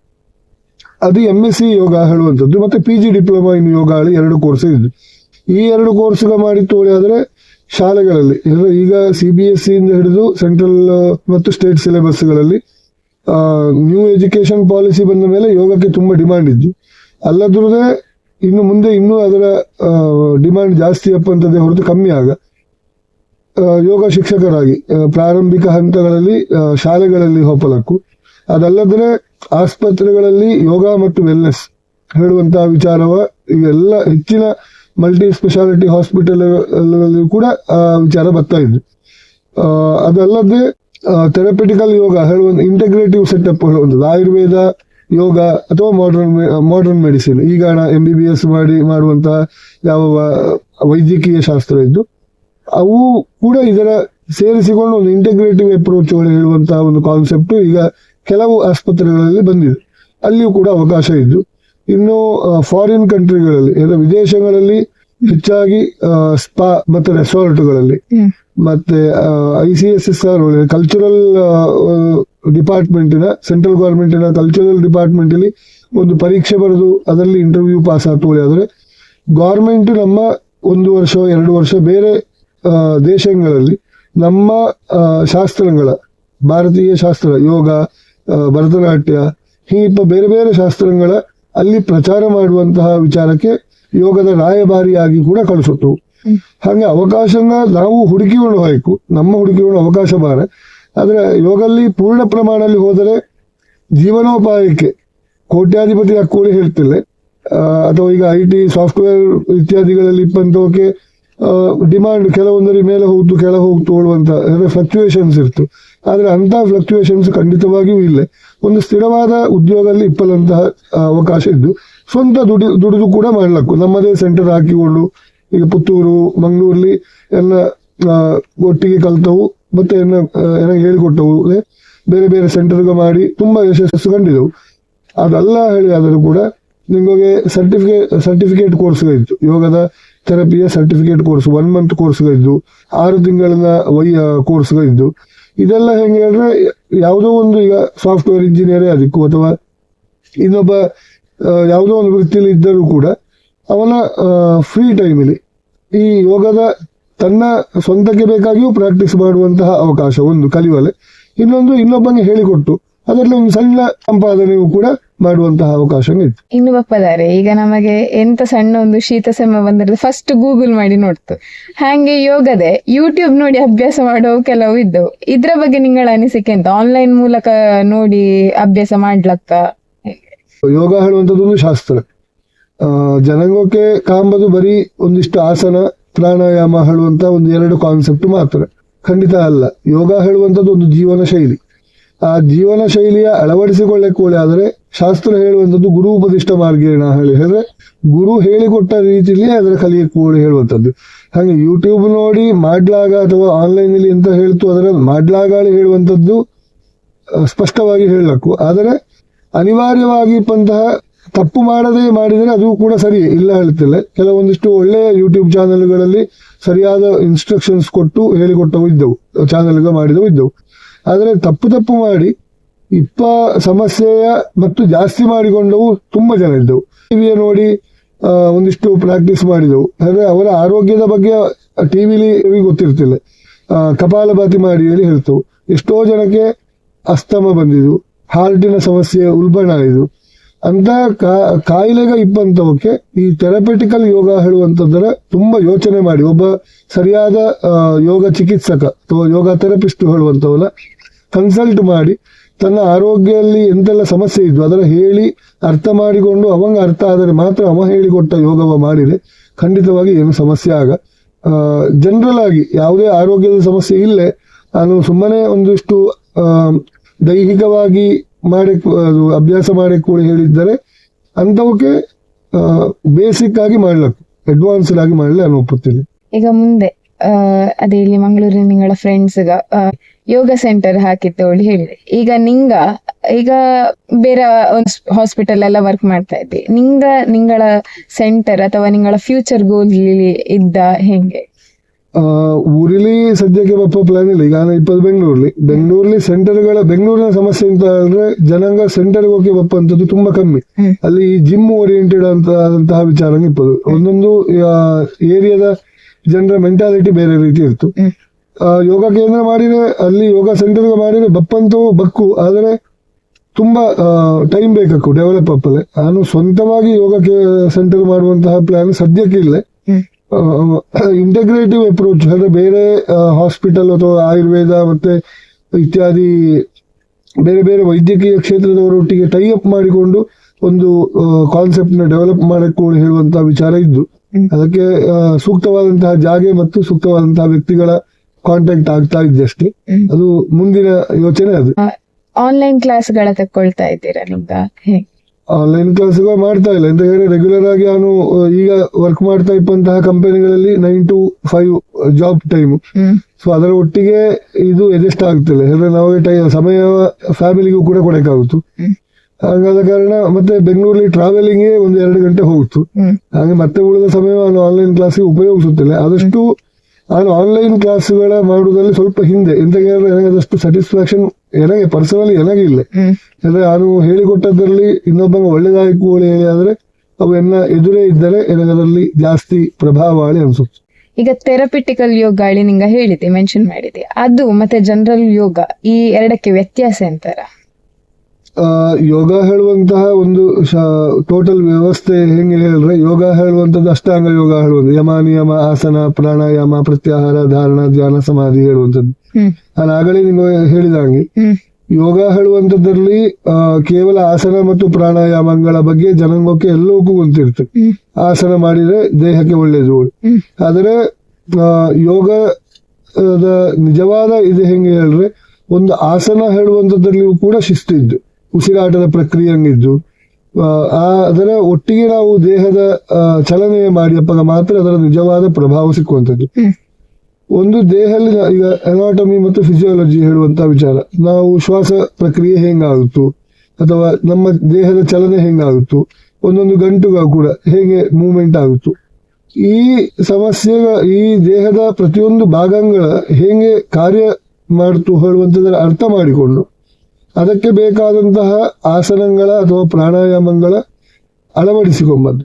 ಅದು MSc ಯೋಗ ಹೇಳುವಂಥದ್ದು. ಮತ್ತೆ PG ಡಿಪ್ಲೊಮಾ ಇನ್ ಯೋಗ ಹೇಳಿ 2 ಕೋರ್ಸ್ ಇದ್ದು. ಈ 2 ಕೋರ್ಸ್ಗಳು ಮಾಡಿ ತೋಳಿ ಆದ್ರೆ ಶಾಲೆಗಳಲ್ಲಿ ಈಗ CBSE ಇಂದ ಹಿಡಿದು ಸೆಂಟ್ರಲ್ ಮತ್ತು ಸ್ಟೇಟ್ ಸಿಲೆಬಸ್ಗಳಲ್ಲಿ ನ್ಯೂ ಎಜುಕೇಶನ್ ಪಾಲಿಸಿ ಬಂದ ಮೇಲೆ ಯೋಗಕ್ಕೆ ತುಂಬಾ ಡಿಮಾಂಡ್ ಇದ್ದು, ಅಲ್ಲದ್ರದೇ ಇನ್ನು ಮುಂದೆ ಇನ್ನೂ ಅದರ ಡಿಮಾಂಡ್ ಜಾಸ್ತಿ ಅಪ್ಪಂತದ್ದೇ ಹೊರತು ಕಮ್ಮಿ ಆಗ ಯೋಗ ಶಿಕ್ಷಕರಾಗಿ ಪ್ರಾರಂಭಿಕ ಹಂತಗಳಲ್ಲಿ ಶಾಲೆಗಳಲ್ಲಿ ಹೋಗಲಕ್ಕು. ಅದಲ್ಲದ್ರೆ ಆಸ್ಪತ್ರೆಗಳಲ್ಲಿ ಯೋಗ ಮತ್ತು ವೆಲ್ನೆಸ್ ಹೇಳುವಂತಹ ವಿಚಾರವ ಈಗೆಲ್ಲ ಹೆಚ್ಚಿನ ಮಲ್ಟಿ ಸ್ಪೆಷಾಲಿಟಿ ಹಾಸ್ಪಿಟಲ್ ಕೂಡ ವಿಚಾರ ಬರ್ತಾ ಇದ್ದು. ಅದಲ್ಲದೆ ಥೆರಪಿಟಿಕಲ್ ಯೋಗ ಹೇಳುವಂತ ಇಂಟಗ್ರೇಟಿವ್ ಸೆಟಪ್ ಹೇಳುವಂಥದ್ದು ಆಯುರ್ವೇದ ಯೋಗ ಅಥವಾ ಮಾಡರ್ನ್ ಮೆಡಿಸಿನ್ ಈಗ MBBS ಮಾಡುವಂತಹ ಯಾವ ವೈದ್ಯಕೀಯ ಶಾಸ್ತ್ರ ಇದ್ದು ಅವು ಕೂಡ ಇದರ ಸೇರಿಸಿಕೊಂಡು ಒಂದು ಇಂಟಗ್ರೇಟಿವ್ ಅಪ್ರೋಚ್ ಹೇಳುವಂತಹ ಒಂದು ಕಾನ್ಸೆಪ್ಟ್ ಈಗ ಕೆಲವು ಆಸ್ಪತ್ರೆಗಳಲ್ಲಿ ಬಂದಿದೆ, ಅಲ್ಲಿಯೂ ಕೂಡ ಅವಕಾಶ ಇದ್ದು. ಇನ್ನು ಫಾರಿನ್ ಕಂಟ್ರಿಗಳಲ್ಲಿ ವಿದೇಶಗಳಲ್ಲಿ ಹೆಚ್ಚಾಗಿ ಸ್ಪಾ ಮತ್ತು ರೆಸಾರ್ಟ್ಗಳಲ್ಲಿ ಮತ್ತೆ ICSSR ಕಲ್ಚರಲ್ ಡಿಪಾರ್ಟ್ಮೆಂಟಿನ ಸೆಂಟ್ರಲ್ ಗವರ್ಮೆಂಟಿನ ಕಲ್ಚರಲ್ ಡಿಪಾರ್ಟ್ಮೆಂಟ್ ಅಲ್ಲಿ ಒಂದು ಪರೀಕ್ಷೆ ಬರೆದು ಅದರಲ್ಲಿ ಇಂಟರ್ವ್ಯೂ ಪಾಸ್ ಆಗ್ತೋಳಿ ಆದ್ರೆ ಗವರ್ಮೆಂಟ್ ನಮ್ಮ 1 ವರ್ಷ 2 ವರ್ಷ ಬೇರೆ ದೇಶಗಳಲ್ಲಿ ನಮ್ಮ ಶಾಸ್ತ್ರಗಳ ಭಾರತೀಯ ಶಾಸ್ತ್ರ ಯೋಗ ಭರತನಾಟ್ಯ ಹೀಗೆ ಬೇರೆ ಬೇರೆ ಶಾಸ್ತ್ರಗಳ ಅಲ್ಲಿ ಪ್ರಚಾರ ಮಾಡುವಂತಹ ವಿಚಾರಕ್ಕೆ ಯೋಗದ ರಾಯಭಾರಿಯಾಗಿ ಕೂಡ ಕಳಿಸುತ್ತವು. ಹಾಗೆ ಅವಕಾಶನ ನಾವು ಹುಡುಕಿಕೊಂಡು ಹೋಯ್ಕು, ನಮ್ಮ ಹುಡುಕಿಕೊಂಡು ಅವಕಾಶ ಬಾರ ಆದ್ರೆ ಯೋಗಲ್ಲಿ ಪೂರ್ಣ ಪ್ರಮಾಣದಲ್ಲಿ ಹೋದರೆ ಜೀವನೋಪಾಯಕ್ಕೆ ಕೋಟ್ಯಾಧಿಪತಿ ಹಾಕೋಳಿ ಹೇಳ್ತಿಲ್ಲ, ಅಥವಾ ಈಗ IT ಸಾಫ್ಟ್ವೇರ್ ಇತ್ಯಾದಿಗಳಲ್ಲಿ ಇಪ್ಪಂತವಕ್ಕೆ ಡಿಮಾಂಡ್ ಕೆಲವೊಂದರಿ ಮೇಲೆ ಹೋಗ್ತು ಕೆಳ ಹೋಗ್ತು ಹೇಳುವಂತ ಫ್ಲಕ್ಚುಯೇಷನ್ಸ್ ಇರ್ತು. ಆದ್ರೆ ಅಂತ ಫ್ಲಕ್ಚುಯೇಷನ್ಸ್ ಖಂಡಿತವಾಗಿಯೂ ಇಲ್ಲ. ಒಂದು ಸ್ಥಿರವಾದ ಉದ್ಯೋಗದಲ್ಲಿ ಇಪ್ಪಲಂತಹ ಅವಕಾಶ ಇದ್ದು ಸ್ವಂತ ದುಡಿದು ಕೂಡ ಮಾಡ್ಲಕ್ಕು. ನಮ್ಮದೇ ಸೆಂಟರ್ ಹಾಕಿಕೊಂಡು ಈಗ ಪುತ್ತೂರು ಮಂಗಳೂರಲ್ಲಿ ಎಲ್ಲ ಒಟ್ಟಿಗೆ ಕಲ್ತವು ಮತ್ತೆ ಏನ ಹೇಳಿಕೊಟ್ಟವು, ಬೇರೆ ಬೇರೆ ಸೆಂಟರ್ಗೆ ಮಾಡಿ ತುಂಬಾ ಯಶಸ್ಸು ಕಂಡಿದ್ದವು. ಅದೆಲ್ಲ ಹೇಳಿ ಆದರೂ ಕೂಡ ನಿಮಗೆ ಸರ್ಟಿಫಿಕೇಟ್ ಕೋರ್ಸ್ಗಳಿದ್ದು, ಯೋಗದ ಥೆರಪಿಯ ಸರ್ಟಿಫಿಕೇಟ್ ಕೋರ್ಸ್ 1 month ಕೋರ್ಸ್ಗಳಿದ್ದು, 6 ತಿಂಗಳಿನ ಕೋರ್ಸ್ಗಳಿದ್ದು. ಇದೆಲ್ಲ ಹೆಂಗೆ ಹೇಳಿದ್ರೆ ಯಾವುದೋ ಒಂದು ಈಗ ಸಾಫ್ಟ್ವೇರ್ ಇಂಜಿನಿಯರೇ ಅದಕ್ಕೂ ಅಥವಾ ಇನ್ನೊಬ್ಬ ಯಾವುದೋ ಒಂದು ವೃತ್ತಿಯಲ್ಲಿ ಇದ್ದರೂ ಕೂಡ ಅವನ ಫ್ರೀ ಟೈಮಲ್ಲಿ ಈ ಯೋಗದ ತನ್ನ ಸ್ವಂತಕ್ಕೆ ಬೇಕಾಗಿಯೂ ಪ್ರಾಕ್ಟೀಸ್ ಮಾಡುವಂತಹ ಅವಕಾಶ ಒಂದು ಕಲಿವಲೆ, ಇನ್ನೊಂದು ಇನ್ನೊಬ್ಬನಿಗೆ ಹೇಳಿಕೊಟ್ಟು ಅದರಲ್ಲಿ ಒಂದು ಸಣ್ಣ ಸಂಪಾದನೆಯೂ ಕೂಡ ಮಾಡುವಂತಹ ಅವಕಾಶ ಇತ್ತು. ಇನ್ನು ಬಪ್ಪದಾರೆ ಈಗ ನಮಗೆ ಎಂತ ಸಣ್ಣ ಒಂದು ಶೀತ ಸೆಮ್ಮ ಬಂದಿರೋದು ಫಸ್ಟ್ ಗೂಗಲ್ ಮಾಡಿ ನೋಡ್ತು. ಹಾಗೆ ಯೋಗದೆ ಯೂಟ್ಯೂಬ್ ನೋಡಿ ಅಭ್ಯಾಸ ಮಾಡೋ ಕೆಲವು ಇದ್ದವು. ಇದ್ರ ಬಗ್ಗೆ ನಿಗಳ ಅನಿಸಿಕೆ ಅಂತ? ಆನ್ಲೈನ್ ಮೂಲಕ ನೋಡಿ ಅಭ್ಯಾಸ ಮಾಡ್ಲಕ್ಕ? ಯೋಗ ಹೇಳುವಂಥದ್ದು ಒಂದು ಶಾಸ್ತ್ರ. ಜನಾಂಗಕ್ಕೆ ಕಾಂಬದು ಬರೀ ಒಂದಿಷ್ಟು ಆಸನ ಪ್ರಾಣಾಯಾಮ ಹೇಳುವಂತ ಒಂದು 2 ಕಾನ್ಸೆಪ್ಟ್ ಮಾತ್ರ, ಖಂಡಿತ ಅಲ್ಲ. ಯೋಗ ಹೇಳುವಂಥದ್ದು ಒಂದು ಜೀವನ ಶೈಲಿ. ಆ ಜೀವನ ಶೈಲಿಯ ಅಳವಡಿಸಿಕೊಳ್ಳಕ್ಕೆ ಆದರೆ ಶಾಸ್ತ್ರ ಹೇಳುವಂಥದ್ದು ಗುರು ಉಪದಿಷ್ಟ ಮಾರ್ಗೇಣ ಹೇಳಿದ್ರೆ ಗುರು ಹೇಳಿಕೊಟ್ಟ ರೀತಿಯಲ್ಲಿ ಅದರ ಕಲಿಯಕ್ಕೆ ಹೇಳುವಂಥದ್ದು. ಹಾಗೆ ಯೂಟ್ಯೂಬ್ ನೋಡಿ ಮಾಡ್ಲಾಗ ಅಥವಾ ಆನ್ಲೈನ್ ಅಲ್ಲಿ ಎಂತ ಹೇಳ್ತು ಅದರ ಮಾಡ್ಲಾಗಾಳಿ ಹೇಳುವಂಥದ್ದು ಸ್ಪಷ್ಟವಾಗಿ ಹೇಳಕ್ಕು. ಆದರೆ ಅನಿವಾರ್ಯವಾಗಿ ಇಪ್ಪಂತಹ ತಪ್ಪು ಮಾಡದೆ ಮಾಡಿದರೆ ಅದು ಕೂಡ ಸರಿ ಇಲ್ಲ ಹೇಳ್ತಿಲ್ಲ. ಕೆಲವೊಂದಿಷ್ಟು ಒಳ್ಳೆಯ ಯೂಟ್ಯೂಬ್ ಚಾನೆಲ್ಗಳಲ್ಲಿ ಸರಿಯಾದ ಇನ್ಸ್ಟ್ರಕ್ಷನ್ಸ್ ಕೊಟ್ಟು ಹೇಳಿಕೊಟ್ಟವು ಇದ್ದವು, ಚಾನೆಲ್ಗೆ ಮಾಡಿದವು ಇದ್ದವು. ಆದರೆ ತಪ್ಪು ಮಾಡಿ ಸಮಸ್ಯೆಯ ಮತ್ತು ಜಾಸ್ತಿ ಮಾಡಿಕೊಂಡವು ತುಂಬಾ ಜನ ಇದ್ದವು. ಟಿವಿಯ ನೋಡಿ ಒಂದಿಷ್ಟು ಪ್ರಾಕ್ಟೀಸ್ ಮಾಡಿದವು. ಅಂದ್ರೆ ಅವರ ಆರೋಗ್ಯದ ಬಗ್ಗೆ ಟಿವಿಲಿ ಗೊತ್ತಿರ್ತಿಲ್ಲ. ಕಪಾಲಭಾತಿ ಮಾಡಿ ಹೇಳಿ ಹೇಳ್ತವು. ಎಷ್ಟೋ ಜನಕ್ಕೆ ಅಸ್ತಮ ಬಂದಿದ್ದು, ಹಾರ್ಟಿನ ಸಮಸ್ಯೆ ಉಲ್ಬಣ ಆಯಿತು. ಅಂತ ಕಾಯಿಲೆಗೆ ಇಪ್ಪಂತವಕ್ಕೆ ಈ ಥೆರಪೆಟಿಕಲ್ ಯೋಗ ಹೇಳುವಂಥದ್ದರ ತುಂಬಾ ಯೋಚನೆ ಮಾಡಿ ಒಬ್ಬ ಸರಿಯಾದ ಯೋಗ ಚಿಕಿತ್ಸಕ ಅಥವಾ ಯೋಗ ಥೆರಪಿಸ್ಟ್ ಹೇಳುವಂಥವನ್ನ ಕನ್ಸಲ್ಟ್ ಮಾಡಿ ತನ್ನ ಆರೋಗ್ಯದಲ್ಲಿ ಎಂತೆಲ್ಲ ಸಮಸ್ಯೆ ಇದ್ವು ಅದರ ಹೇಳಿ ಅರ್ಥ ಮಾಡಿಕೊಂಡು ಅವಂಗ ಅರ್ಥ ಆದರೆ ಮಾತ್ರ ಅವ ಹೇಳಿಕೊಟ್ಟ ಯೋಗವ ಮಾಡಿದ್ರೆ ಖಂಡಿತವಾಗಿ ಏನು ಸಮಸ್ಯೆ ಆಗ. ಜನರಲ್ ಆಗಿ ಯಾವುದೇ ಆರೋಗ್ಯದ ಸಮಸ್ಯೆ ಇಲ್ಲೇ ನಾನು ಸುಮ್ಮನೆ ಒಂದಿಷ್ಟು ದೈಹಿಕವಾಗಿ ಅಭ್ಯಾಸ ಮಾಡಕ್ಕೆ ಕೂಡ ಹೇಳಿದ್ದಾರೆ ಅಂತವಕ್ಕೆ ಬೇಸಿಕ್ ಆಗಿ ಮಾಡ್ಲಕ್ಕು, ಅಡ್ವಾನ್ಸ್ಡ್ ಆಗಿ ಮಾಡಲಿ ನಾನು ಒಪ್ಪುತ್ತೇನೆ. ಈಗ ಮುಂದೆ ಅದೇ ಇಲ್ಲಿ ಮಂಗಳೂರಿನ ನಿಂಗಳ ಫ್ರೆಂಡ್ಸ್ಗ ಯೋಗ ಸೆಂಟರ್ ಹಾಕಿತ್ತು ಅವಳು ಹೇಳಿದೆ. ಈಗ ಬೇರೆ ಒಂದು ಹಾಸ್ಪಿಟಲ್ ಎಲ್ಲ ವರ್ಕ್ ಮಾಡ್ತಾ ಇದ್ದೆ. ನಿಂಗಳ ಸೆಂಟರ್ ಅಥವಾ ನಿಂಗಳ ಫ್ಯೂಚರ್ ಗೋಲ್ ಇದ್ದ ಹೆಂಗೆ? ಊರಿಲಿ ಸದ್ಯಕ್ಕೆ ಬಪ್ಪ ಪ್ಲಾನ್ ಇಲ್ಲ. ಈಗ ನಾನು ಬೆಂಗಳೂರಲ್ಲಿ ಬೆಂಗಳೂರಿನ ಸಮಸ್ಯೆ ಅಂತ ಅಂದ್ರೆ ಜನಾಂಗ ಸೆಂಟರ್ಗೆ ಹೋಗಿ ಬಪ್ಪ ಅಂತದ್ದು ತುಂಬಾ ಕಮ್ಮಿ. ಅಲ್ಲಿ ಜಿಮ್ ಓರಿಯೆಂಟೆಡ್ ಆದಂತಹ ವಿಚಾರ ಇಪ್ಪದು. ಒಂದೊಂದು ಏರಿಯಾದ ಜನರ ಮೆಂಟಾಲಿಟಿ ಬೇರೆ ರೀತಿ ಇತ್ತು. ಯೋಗ ಕೇಂದ್ರ ಮಾಡಿದ್ರೆ ಅಲ್ಲಿ ಯೋಗ ಸೆಂಟರ್ಗೆ ಮಾಡಿದ್ರೆ ಬಪ್ಪಂತೂ ಬಕ್ಕು, ಆದರೆ ತುಂಬಾ ಟೈಮ್ ಬೇಕಕ್ಕು ಡೆವಲಪ್ ಅಪ್ಪಲೆ. ನಾನು ಸ್ವಂತವಾಗಿ ಯೋಗ ಸೆಂಟರ್ ಮಾಡುವಂತಹ ಪ್ಲಾನ್ ಸದ್ಯಕ್ಕೆ ಇಲ್ಲ. ಇಂಟಗ್ರೇಟಿವ್ ಅಪ್ರೋಚ್ ಅಂದ್ರೆ ಬೇರೆ ಹಾಸ್ಪಿಟಲ್ ಅಥವಾ ಆಯುರ್ವೇದ ಮತ್ತೆ ಇತ್ಯಾದಿ ಬೇರೆ ಬೇರೆ ವೈದ್ಯಕೀಯ ಕ್ಷೇತ್ರದವರೊಟ್ಟಿಗೆ ಟೈ ಅಪ್ ಮಾಡಿಕೊಂಡು ಒಂದು ಕಾನ್ಸೆಪ್ಟ್ ನ ಡೆವಲಪ್ ಮಾಡಕ್ಕೆ ಹೇಳುವಂತಹ ವಿಚಾರ ಇದ್ದು ಅದಕ್ಕೆ ಸೂಕ್ತವಾದಂತಹ ಜಾಗೆ ಮತ್ತು ಸೂಕ್ತವಾದಂತಹ ವ್ಯಕ್ತಿಗಳ ಕಾಂಟ್ಯಾಕ್ಟ್ ಆಗ್ತಾ ಇದ್ದಷ್ಟೇ. ಅದು ಮುಂದಿನ ಯೋಚನೆ. ಅದು ಆನ್ಲೈನ್ ಕ್ಲಾಸ್ಗಳ ತಗೊಳ್ತಾ ಇದ್ದೀರಾ? ಆನ್ಲೈನ್ ಕ್ಲಾಸ್ಗಳು ಮಾಡ್ತಾ ಇಲ್ಲ ಅಂತ ಹೇಳಿ ರೆಗ್ಯುಲರ್ ಆಗಿ ನಾನು ಈಗ ವರ್ಕ್ ಮಾಡ್ತಾ ಇಪ್ಪಂತಹ ಕಂಪನಿಗಳಲ್ಲಿ 9 to 5 ಜಾಬ್ ಟೈಮ್. ಸೊ ಅದರ ಒಟ್ಟಿಗೆ ಇದು ಎಜೆಸ್ಟ್ ಆಗ್ತಿಲ್ಲ. ಅಂದ್ರೆ ನಾವು ಸಮಯ ಫ್ಯಾಮಿಲಿಗೂ ಕೂಡ ಕೊಡಕ್ಕಾಗುತ್ತು. ಹಾಗಾದ ಕಾರಣ ಮತ್ತೆ ಬೆಂಗಳೂರಲ್ಲಿ ಟ್ರಾವೆಲಿಂಗ್ 1-2 ಗಂಟೆ ಹೋಗುತ್ತು. ಹಾಗೆ ಮತ್ತೆ ಉಳಿದ ಸಮಯ ನಾನು ಆನ್ಲೈನ್ ಕ್ಲಾಸ್ಗೆ ಉಪಯೋಗಿಸುತ್ತಿಲ್ಲ. ಆದಷ್ಟು ನಾನು ಆನ್ಲೈನ್ ಕ್ಲಾಸ್ಗಳ ಮಾಡುವುದರಲ್ಲಿ ಸ್ವಲ್ಪ ಹಿಂದೆ. ಎಂತ ಹೇಳಿದ್ರೆ ನನಗೆ ಅದಷ್ಟು ಸ್ಯಾಟಿಸ್ಫ್ಯಾಕ್ಷನ್ ನನಗೆ ಪರ್ಸನಲಿ ಇಲ್ಲ. ಅಂದ್ರೆ ನಾನು ಹೇಳಿಕೊಟ್ಟದ್ರಲ್ಲಿ ಇನ್ನೊಬ್ಬ ಒಳ್ಳೆದಾಯ್ಕು ಹೇಳಿ ಆದ್ರೆ ಅವು ಎದುರೇ ಇದ್ದರೆ ನನಗದರಲ್ಲಿ ಜಾಸ್ತಿ ಪ್ರಭಾವಾಳಿ ಅನ್ಸುತ್ತೆ. ಈಗ ಥೆರಪಿಟಿಕಲ್ ಯೋಗ ನಿಂಗ ಹೇಳಿದೆ, ಮೆನ್ಷನ್ ಮಾಡಿದೆ, ಅದು ಮತ್ತೆ ಜನರಲ್ ಯೋಗ ಈ ಎರಡಕ್ಕೆ ವ್ಯತ್ಯಾಸ ಅಂತಾರ? ಯೋಗ ಹೇಳುವಂತಹ ಒಂದು ಟೋಟಲ್ ವ್ಯವಸ್ಥೆ ಹೆಂಗೆ ಹೇಳಿದ್ರೆ, ಯೋಗ ಹೇಳುವಂತದ್ದು ಅಷ್ಟಾಂಗ ಯೋಗ ಹೇಳುವಂಥದ್ದು ಯಮ ನಿಯಮ ಆಸನ ಪ್ರಾಣಾಯಾಮ ಪ್ರತ್ಯಾಹಾರ ಧಾರಣ ಧ್ಯಾನ ಸಮಾಧಿ ಹೇಳುವಂಥದ್ದು. ನಾನು ಆಗಲೇ ನಿಮಗೆ ಹೇಳಿದಂಗೆ ಯೋಗ ಹೇಳುವಂಥದ್ರಲ್ಲಿ ಕೇವಲ ಆಸನ ಮತ್ತು ಪ್ರಾಣಾಯಾಮಗಳ ಬಗ್ಗೆ ಜನಾಂಗಕ್ಕೆ ಎಲ್ಲವಕ್ಕೂ ಗೊತ್ತಿರ್ತದೆ. ಆಸನ ಮಾಡಿದ್ರೆ ದೇಹಕ್ಕೆ ಒಳ್ಳೇದು. ಆದರೆ ಯೋಗದ ನಿಜವಾದ ಇದು ಹೆಂಗೆ ಹೇಳಿದ್ರೆ, ಒಂದು ಆಸನ ಹೇಳುವಂಥದ್ರಲ್ಲಿಯೂ ಕೂಡ ಶಿಸ್ತಿದ್ದು, ಉಸಿರಾಟದ ಪ್ರಕ್ರಿಯೆ ಹಂಗಿದ್ದು, ಅದರ ಒಟ್ಟಿಗೆ ನಾವು ದೇಹದ ಚಲನೆ ಮಾಡಿಯಪ್ಪಾಗ ಮಾತ್ರ ಅದರ ನಿಜವಾದ ಪ್ರಭಾವ ಸಿಕ್ಕುವಂಥದ್ದು. ಒಂದು ದೇಹದಲ್ಲಿ ಈಗ ಅನಾಟಮಿ ಮತ್ತು ಫಿಸಿಯಾಲಜಿ ಹೇಳುವಂತಹ ವಿಚಾರ, ನಾವು ಶ್ವಾಸ ಪ್ರಕ್ರಿಯೆ ಹೆಂಗಾಗುತ್ತು ಅಥವಾ ನಮ್ಮ ದೇಹದ ಚಲನೆ ಹೆಂಗಾಗುತ್ತು, ಒಂದೊಂದು ಗಂಟುಗಳು ಕೂಡ ಹೇಗೆ ಮೂವ್ಮೆಂಟ್ ಆಗುತ್ತು, ಈ ಸಮಸ್ಯೆ ಈ ದೇಹದ ಪ್ರತಿಯೊಂದು ಭಾಗಗಳ ಹೇಗೆ ಕಾರ್ಯ ಮಾಡ್ತು ಹೇಳುವಂಥದ್ದರ ಅರ್ಥ ಮಾಡಿಕೊಂಡು ಅದಕ್ಕೆ ಬೇಕಾದಂತಹ ಆಸನಗಳ ಅಥವಾ ಪ್ರಾಣಾಯಾಮಗಳ ಅಳವಡಿಸಿಕೊಂಬದ್ದು,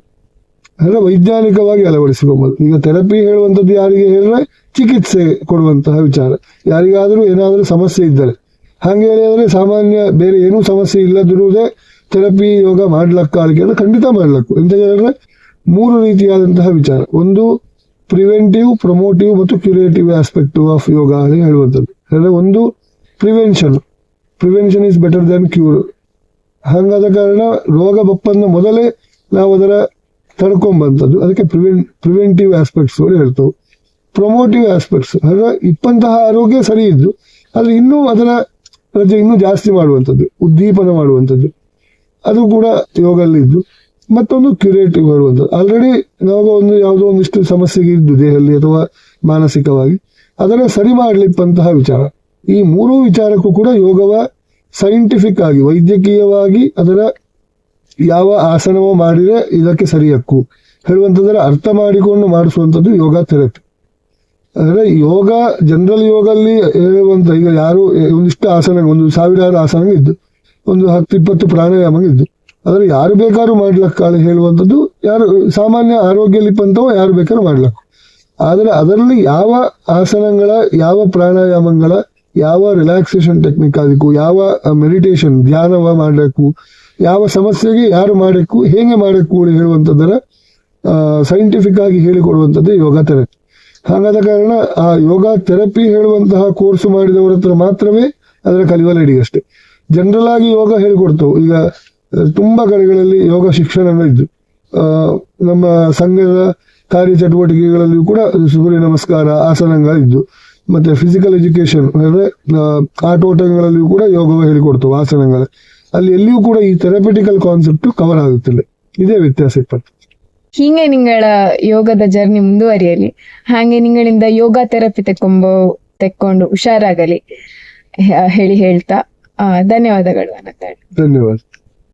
ಅಂದ್ರೆ ವೈಜ್ಞಾನಿಕವಾಗಿ ಅಳವಡಿಸಿಕೊಂಬದ್ದು. ಈಗ ಥೆರಪಿ ಹೇಳುವಂಥದ್ದು ಯಾರಿಗೆ ಹೇಳಿದ್ರೆ ಚಿಕಿತ್ಸೆ ಕೊಡುವಂತಹ ವಿಚಾರ, ಯಾರಿಗಾದರೂ ಏನಾದರೂ ಸಮಸ್ಯೆ ಇದ್ದರೆ. ಹಾಗೆ ಹೇಳಿದ್ರೆ ಸಾಮಾನ್ಯ ಬೇರೆ ಏನೂ ಸಮಸ್ಯೆ ಇಲ್ಲದಿರುವುದೇ ಥೆರಪಿ ಯೋಗ ಮಾಡ್ಲಕ್ಕಾಲಿಕೆ ಅಂದ್ರೆ ಖಂಡಿತ ಮಾಡ್ಲಕ್ಕು. ಎಂತ ಹೇಳಿದ್ರೆ 3 ರೀತಿಯಾದಂತಹ ವಿಚಾರ. ಒಂದು ಪ್ರಿವೆಂಟಿವ್, ಪ್ರಮೋಟಿವ್ ಮತ್ತು ಕ್ಯೂರೇಟಿವ್ ಆಸ್ಪೆಕ್ಟ್ ಆಫ್ ಯೋಗ ಅಂತ ಹೇಳುವಂಥದ್ದು. ಅಂದ್ರೆ ಒಂದು prevention is better than cure. ಹಂಗಾದ ಕಾರಣ ರೋಗ ಬಪ್ಪಂದ ಮೊದಲೇ ನಾವು ಅದರ ತಡ್ಕೊಂಬಂಥದ್ದು, ಅದಕ್ಕೆ ಪ್ರಿವೆಂಟಿವ್ ಆಸ್ಪೆಕ್ಟ್ಸ್ ಹೇಳ್ತವೆ. ಪ್ರಮೋಟಿವ್ ಆಸ್ಪೆಕ್ಟ್ಸ್ ಅಂದ್ರೆ ಇಪ್ಪಂತಹ ಆರೋಗ್ಯ ಸರಿ ಇದ್ದು ಆದ್ರೆ ಇನ್ನೂ ಅದರ ರಜೆ ಇನ್ನೂ ಜಾಸ್ತಿ ಮಾಡುವಂಥದ್ದು, ಉದ್ದೀಪನ ಮಾಡುವಂಥದ್ದು, ಅದು ಕೂಡ ಯೋಗಲ್ಲಿ ಇದ್ದು. ಮತ್ತೊಂದು ಕ್ಯೂರೇಟಿವ್ ಹೇಳುವಂಥದ್ದು, ಆಲ್ರೆಡಿ ನಾವು ಯಾವುದೋ ಒಂದಿಷ್ಟು ಸಮಸ್ಯೆಗೆ ಇದ್ದು ದೇಹದಲ್ಲಿ ಅಥವಾ ಮಾನಸಿಕವಾಗಿ ಅದರ ಸರಿ ಮಾಡ್ಲಿಪ್ಪಂತಹ ವಿಚಾರ. ಈ 3 ವಿಚಾರಕ್ಕೂ ಕೂಡ ಯೋಗವ ಸೈಂಟಿಫಿಕ್ ಆಗಿ ವೈದ್ಯಕೀಯವಾಗಿ ಅದರ ಯಾವ ಆಸನವೋ ಮಾಡಿದ್ರೆ ಇದಕ್ಕೆ ಸರಿಯಕ್ಕು ಹೇಳುವಂಥದ್ದರ ಅರ್ಥ ಮಾಡಿಕೊಂಡು ಮಾಡಿಸುವಂಥದ್ದು ಯೋಗ ಥೆರಪಿ. ಅಂದ್ರೆ ಯೋಗ ಜನರಲ್ ಯೋಗಲ್ಲಿ ಹೇಳುವಂತ, ಈಗ ಯಾರು ಒಂದಿಷ್ಟು ಆಸನ, ಒಂದು 1000 ಆಸನ ಇದ್ದು, ಒಂದು 10-20 ಪ್ರಾಣಾಯಾಮ ಇದ್ದು, ಆದ್ರೆ ಯಾರು ಬೇಕಾದ್ರೂ ಮಾಡ್ಲಕ್ಕಾಳೆ ಹೇಳುವಂಥದ್ದು, ಯಾರು ಸಾಮಾನ್ಯ ಆರೋಗ್ಯಲಿಪ್ಪಂತವೋ ಯಾರು ಬೇಕಾದ್ರೂ ಮಾಡ್ಲಕ್ಕು. ಆದರೆ ಅದರಲ್ಲಿ ಯಾವ ಆಸನಗಳ, ಯಾವ ಪ್ರಾಣಾಯಾಮಗಳ, ಯಾವ ರಿಲ್ಯಾಕ್ಸೇಷನ್ ಟೆಕ್ನಿಕ್ ಅದಕ್ಕೂ, ಯಾವ ಮೆಡಿಟೇಷನ್ ಧ್ಯಾನವ ಮಾಡಬೇಕು, ಯಾವ ಸಮಸ್ಯೆಗೆ ಯಾರು ಮಾಡಬೇಕು, ಹೇಗೆ ಮಾಡಬೇಕು ಹೇಳುವಂಥದ್ದರ ಸೈಂಟಿಫಿಕ್ ಆಗಿ ಹೇಳಿಕೊಡುವಂಥದ್ದು ಯೋಗ ಥೆರಪಿ. ಹಾಗಾದ ಕಾರಣ ಆ ಯೋಗ ಥೆರಪಿ ಹೇಳುವಂತಹ ಕೋರ್ಸ್ ಮಾಡಿದವರ ಹತ್ರ ಮಾತ್ರವೇ ಅದರ ಕಲಿವಲಡಿ ಅಷ್ಟೇ. ಜನರಲ್ ಆಗಿ ಯೋಗ ಹೇಳಿಕೊಡ್ತವೆ. ಈಗ ತುಂಬಾ ಕಡೆಗಳಲ್ಲಿ ಯೋಗ ಶಿಕ್ಷಣ ಇದ್ದು, ನಮ್ಮ ಸಂಘದ ಕಾರ್ಯಚಟುವಟಿಕೆಗಳಲ್ಲಿಯೂ ಕೂಡ ಸೂರ್ಯ ನಮಸ್ಕಾರ ಆಸನಗಳಿದ್ದು, ಮತ್ತೆ ಫಿಸಿಕಲ್ ಎಜುಕೇಶನ್ ಅಂದ್ರೆ ಆಟೋಟಗಳಲ್ಲಿಯೂ ಕೂಡ ಯೋಗವ ಹೇಳಿಕೊಡ್ತವೆ ಆಸನಗಳ. ಅಲ್ಲಿ ಎಲ್ಲಿಯೂ ಕೂಡ ಈ ಥೆರಪಿಟಿಕಲ್ ಕಾನ್ಸೆಪ್ಟ್ ಕವರ್ ಆಗುತ್ತಿಲ್ಲ. ಇದೇ ವ್ಯತ್ಯಾಸ ಇಪ್ಪತ್ತು. ಹೀಗೆ ನಿಂಗಳ ಯೋಗದ ಜರ್ನಿ ಮುಂದುವರಿಯಲಿ, ಹಾಗೆ ನಿಗಳಿಂದ ಯೋಗ ಥೆರಪಿ ತೆಕ್ಕೊಂಡು ಹುಷಾರಾಗಲಿ ಹೇಳಿ ಹೇಳ್ತಾ ಧನ್ಯವಾದಗಳು ಅನಂತ. ಧನ್ಯವಾದ.